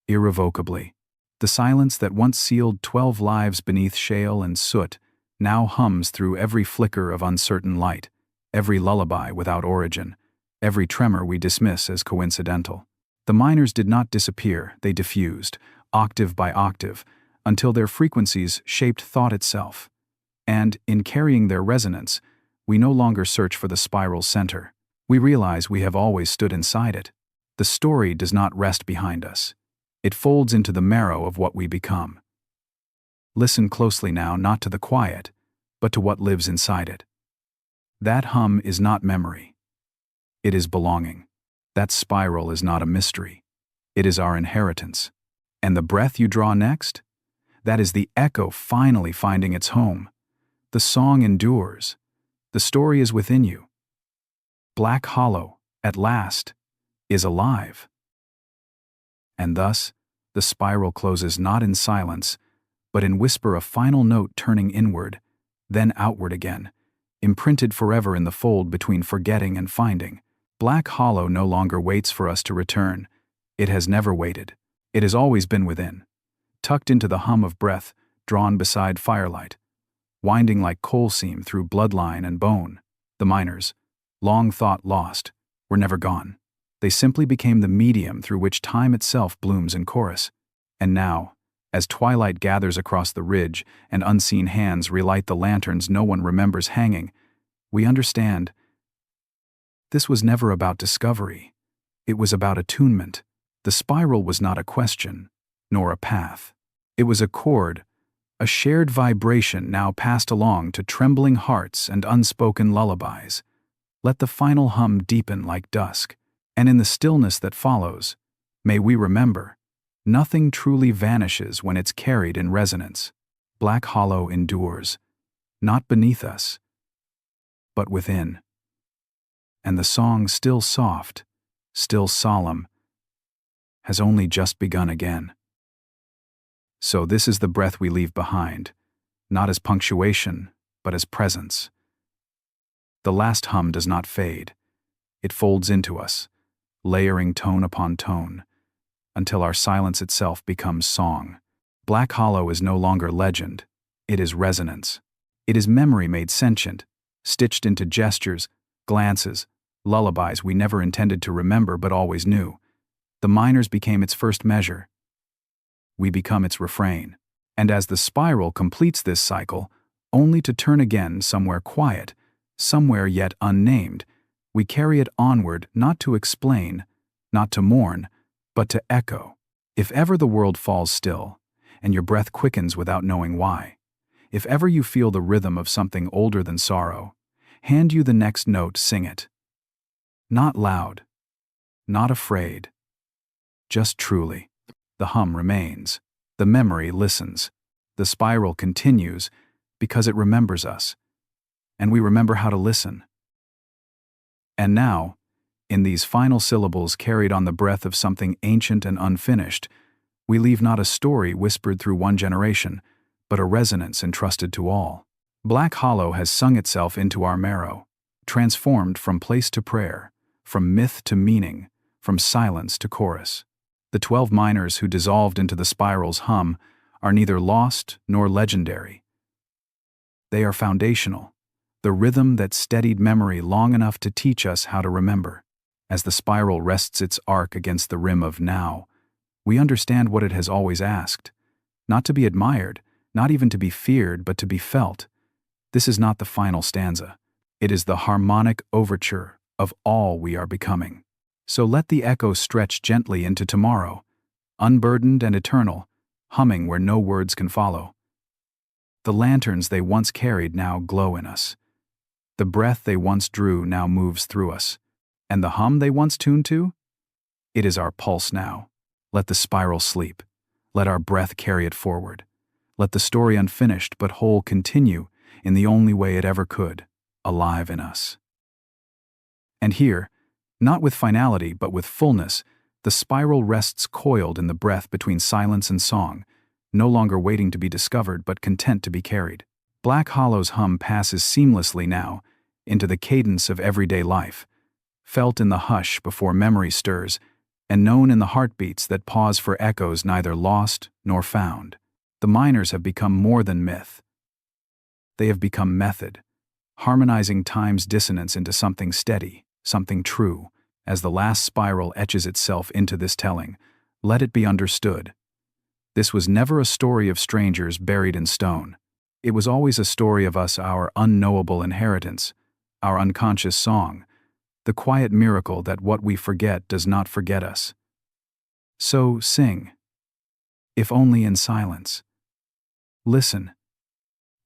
irrevocably. The silence that once sealed 12 lives beneath shale and soot now hums through every flicker of uncertain light, every lullaby without origin, every tremor we dismiss as coincidental. The miners did not disappear, they diffused, octave by octave, until their frequencies shaped thought itself. And, in carrying their resonance, we no longer search for the spiral's center. We realize we have always stood inside it. The story does not rest behind us. It folds into the marrow of what we become. Listen closely now, not to the quiet, but to what lives inside it. That hum is not memory. It is belonging. That spiral is not a mystery. It is our inheritance. And the breath you draw next? That is the echo finally finding its home. The song endures. The story is within you. Black Hollow, at last, is alive. And thus, the spiral closes not in silence, but in whisper, a final note turning inward, then outward again, imprinted forever in the fold between forgetting and finding. Black Hollow no longer waits for us to return. It has never waited. It has always been within, tucked into the hum of breath, drawn beside firelight, winding like coal seam through bloodline and bone. The miners, long thought lost, were never gone. They simply became the medium through which time itself blooms in chorus. And now, as twilight gathers across the ridge and unseen hands relight the lanterns no one remembers hanging, we understand this was never about discovery. It was about attunement. The spiral was not a question, nor a path. It was a chord, a shared vibration now passed along to trembling hearts and unspoken lullabies. Let the final hum deepen like dusk, and in the stillness that follows, may we remember, nothing truly vanishes when it's carried in resonance. Black Hollow endures, not beneath us, but within. And the song, still soft, still solemn, has only just begun again. So this is the breath we leave behind, not as punctuation, but as presence. The last hum does not fade. It folds into us, layering tone upon tone, until our silence itself becomes song. Black Hollow is no longer legend. It is resonance. It is memory made sentient, stitched into gestures, glances, lullabies we never intended to remember but always knew. The miners became its first measure. We become its refrain. And as the spiral completes this cycle, only to turn again somewhere quiet, somewhere yet unnamed, we carry it onward, not to explain, not to mourn, but to echo. If ever the world falls still, and your breath quickens without knowing why, if ever you feel the rhythm of something older than sorrow, hand you the next note, sing it. Not loud, not afraid, just truly. The hum remains, the memory listens, the spiral continues because it remembers us, and we remember how to listen. And now, in these final syllables carried on the breath of something ancient and unfinished, we leave not a story whispered through one generation, but a resonance entrusted to all. Black Hollow has sung itself into our marrow, transformed from place to prayer, from myth to meaning, from silence to chorus. The 12 miners who dissolved into the spiral's hum are neither lost nor legendary. They are foundational, the rhythm that steadied memory long enough to teach us how to remember. As the spiral rests its arc against the rim of now, we understand what it has always asked, not to be admired, not even to be feared, but to be felt. This is not the final stanza. It is the harmonic overture of all we are becoming. So let the echo stretch gently into tomorrow, unburdened and eternal, humming where no words can follow. The lanterns they once carried now glow in us. The breath they once drew now moves through us. And the hum they once tuned to? It is our pulse now. Let the spiral sleep. Let our breath carry it forward. Let the story unfinished but whole continue in the only way it ever could, alive in us. And here, not with finality but with fullness, the spiral rests coiled in the breath between silence and song, no longer waiting to be discovered but content to be carried. Black Hollow's hum passes seamlessly now into the cadence of everyday life, felt in the hush before memory stirs, and known in the heartbeats that pause for echoes neither lost nor found. The miners have become more than myth. They have become method, harmonizing time's dissonance into something steady, something true. As the last spiral etches itself into this telling, let it be understood. This was never a story of strangers buried in stone. It was always a story of us, our unknowable inheritance, our unconscious song, the quiet miracle that what we forget does not forget us. So sing, if only in silence. Listen,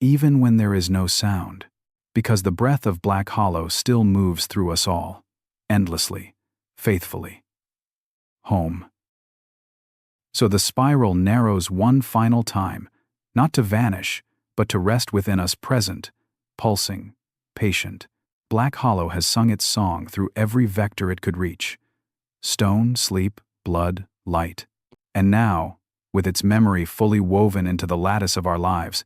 even when there is no sound, because the breath of Black Hollow still moves through us all, endlessly, faithfully. Home. So the spiral narrows one final time, not to vanish, but to rest within us present, pulsing, patient. Black Hollow has sung its song through every vector it could reach. Stone, sleep, blood, light. And now, with its memory fully woven into the lattice of our lives,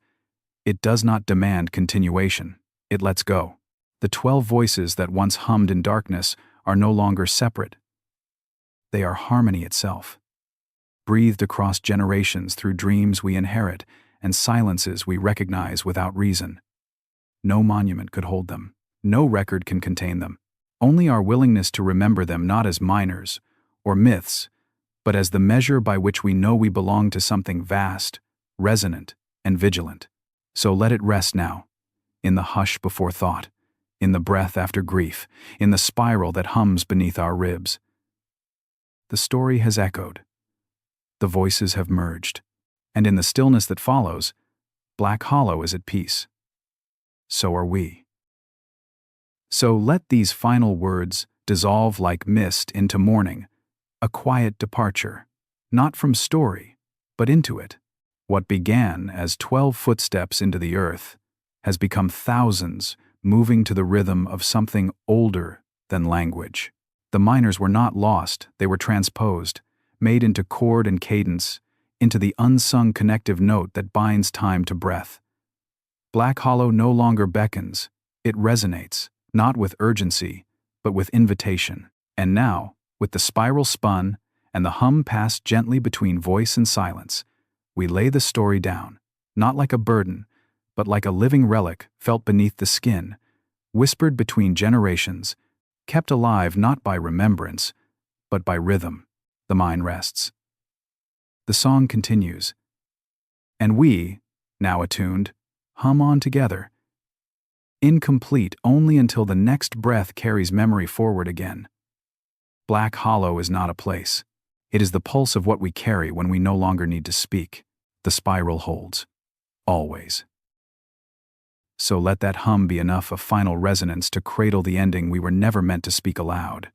it does not demand continuation. It lets go. The 12 voices that once hummed in darkness are no longer separate. They are harmony itself, breathed across generations through dreams we inherit and silences we recognize without reason. No monument could hold them. No record can contain them. Only our willingness to remember them not as minors or myths, but as the measure by which we know we belong to something vast, resonant, and vigilant. So let it rest now, in the hush before thought, in the breath after grief, in the spiral that hums beneath our ribs. The story has echoed. The voices have merged. And in the stillness that follows, Black Hollow is at peace. So are we. So let these final words dissolve like mist into morning, a quiet departure, not from story, but into it. What began as 12 footsteps into the earth has become thousands moving to the rhythm of something older than language. The minors were not lost, they were transposed, made into chord and cadence, into the unsung connective note that binds time to breath. Black Hollow no longer beckons, it resonates, not with urgency, but with invitation. And now, with the spiral spun and the hum passed gently between voice and silence, we lay the story down, not like a burden, but like a living relic felt beneath the skin, whispered between generations, kept alive not by remembrance, but by rhythm. The mind rests. The song continues. And we, now attuned, hum on together. Incomplete only until the next breath carries memory forward again. Black Hollow is not a place. It is the pulse of what we carry when we no longer need to speak. The spiral holds. Always. So let that hum be enough of final resonance to cradle the ending we were never meant to speak aloud.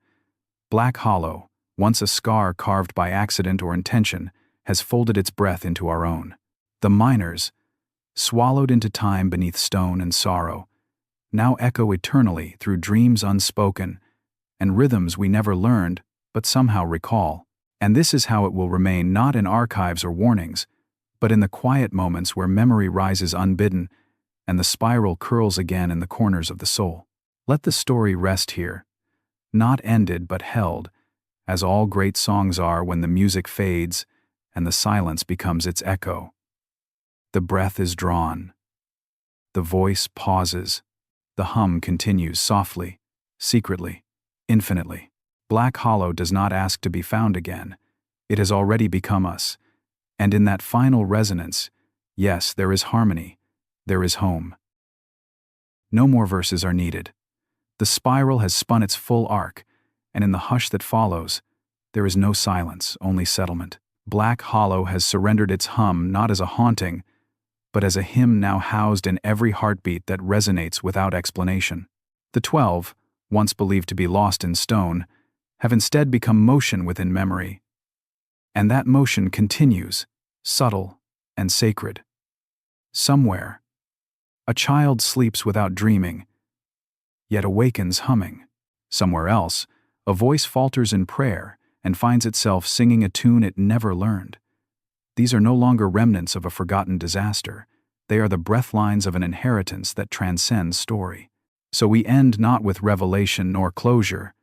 Black Hollow, once a scar carved by accident or intention, has folded its breath into our own. The minors, swallowed into time beneath stone and sorrow, now echo eternally through dreams unspoken and rhythms we never learned but somehow recall. And this is how it will remain, not in archives or warnings, but in the quiet moments where memory rises unbidden and the spiral curls again in the corners of the soul. Let the story rest here, not ended but held, as all great songs are when the music fades and the silence becomes its echo. The breath is drawn. The voice pauses. The hum continues softly, secretly, infinitely. Black Hollow does not ask to be found again. It has already become us. And in that final resonance, yes, there is harmony. There is home. No more verses are needed. The spiral has spun its full arc, and in the hush that follows, there is no silence, only settlement. Black Hollow has surrendered its hum not as a haunting, but as a hymn now housed in every heartbeat that resonates without explanation. The 12, once believed to be lost in stone, have instead become motion within memory. And that motion continues, subtle and sacred. Somewhere, a child sleeps without dreaming, yet awakens humming. Somewhere else, a voice falters in prayer and finds itself singing a tune it never learned. These are no longer remnants of a forgotten disaster. They are the breath lines of an inheritance that transcends story. So we end not with revelation nor closure,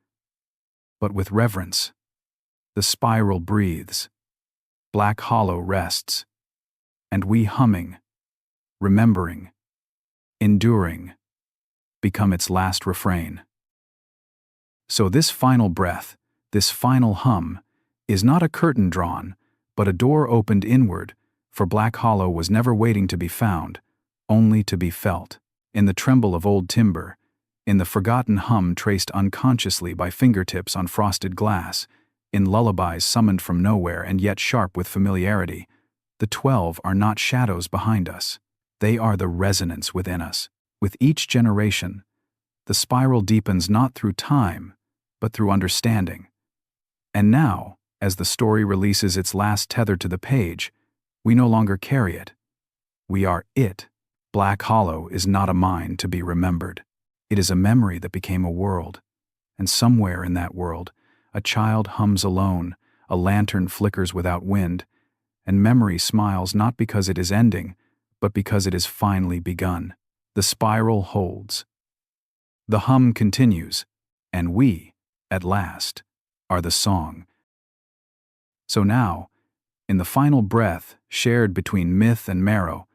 but with reverence. The spiral breathes. Black Hollow rests. And we humming, remembering, enduring, become its last refrain. So this final breath, this final hum, is not a curtain drawn, but a door opened inward, for Black Hollow was never waiting to be found, only to be felt, in the tremble of old timber, in the forgotten hum traced unconsciously by fingertips on frosted glass, in lullabies summoned from nowhere and yet sharp with familiarity. The 12 are not shadows behind us. They are the resonance within us. With each generation, the spiral deepens not through time, but through understanding. And now, as the story releases its last tether to the page, we no longer carry it. We are it. Black Hollow is not a mind to be remembered. It is a memory that became a world. And somewhere in that world, a child hums alone, a lantern flickers without wind, and memory smiles not because it is ending, but because it is finally begun. The spiral holds. The hum continues, and we, at last, are the song. So now, in the final breath shared between myth and marrow,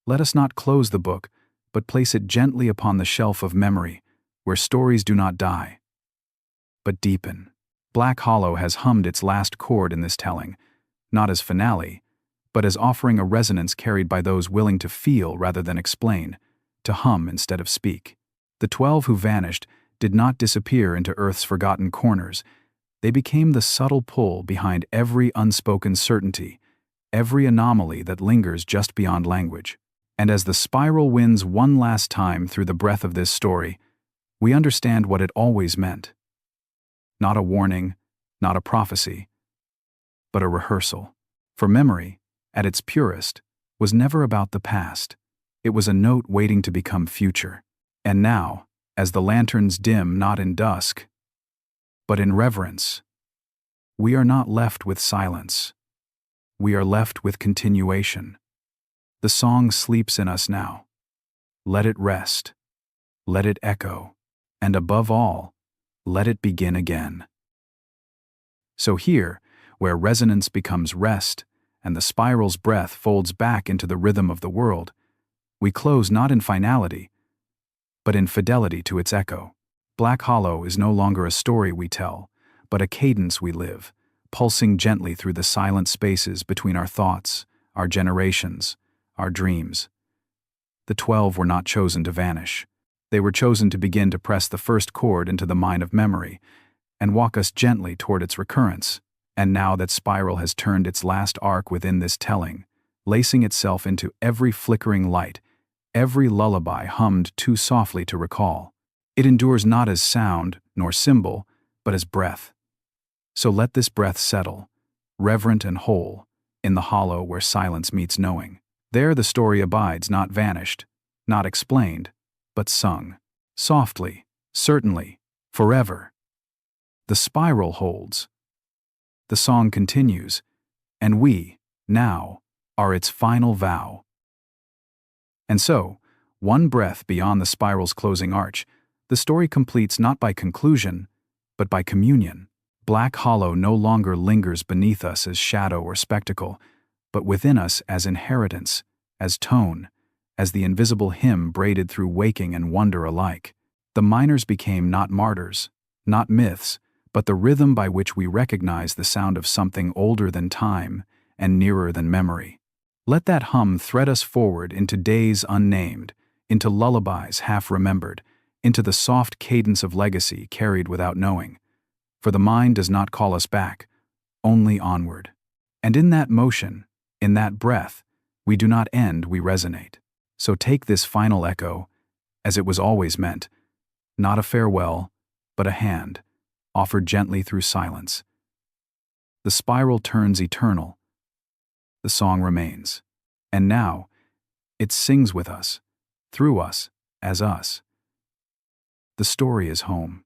let us not close the book, but place it gently upon the shelf of memory, where stories do not die, but deepen. Black Hollow has hummed its last chord in this telling, not as finale, but as offering a resonance carried by those willing to feel rather than explain, to hum instead of speak. The 12 who vanished did not disappear into Earth's forgotten corners. They became the subtle pull behind every unspoken certainty, every anomaly that lingers just beyond language. And as the spiral wins one last time through the breath of this story, we understand what it always meant. Not a warning, not a prophecy, but a rehearsal. For memory, at its purest, was never about the past. It was a note waiting to become future. And now, as the lanterns dim not in dusk, but in reverence, we are not left with silence. We are left with continuation. The song sleeps in us now. Let it rest. Let it echo. And above all, let it begin again. So here, where resonance becomes rest, and the spiral's breath folds back into the rhythm of the world, we close not in finality, but in fidelity to its echo. Black Hollow is no longer a story we tell, but a cadence we live, pulsing gently through the silent spaces between our thoughts, our generations, our dreams. The 12 were not chosen to vanish. They were chosen to begin to press the first chord into the mine of memory and walk us gently toward its recurrence. And now that spiral has turned its last arc within this telling, lacing itself into every flickering light, every lullaby hummed too softly to recall. It endures not as sound nor symbol, but as breath. So let this breath settle, reverent and whole, in the hollow where silence meets knowing. There the story abides, not vanished, not explained, but sung. Softly, certainly, forever. The spiral holds. The song continues, and we, now, are its final vow. And so, one breath beyond the spiral's closing arch, the story completes not by conclusion, but by communion. Black Hollow no longer lingers beneath us as shadow or spectacle, but within us as inheritance, as tone, as the invisible hymn braided through waking and wonder alike. The miners became not martyrs, not myths, but the rhythm by which we recognize the sound of something older than time and nearer than memory. Let that hum thread us forward into days unnamed, into lullabies half-remembered, into the soft cadence of legacy carried without knowing. For the mind does not call us back, only onward. And in that motion, in that breath, we do not end, we resonate. So take this final echo, as it was always meant, not a farewell, but a hand, offered gently through silence. The spiral turns eternal. The song remains. And now, it sings with us, through us, as us. The story is home.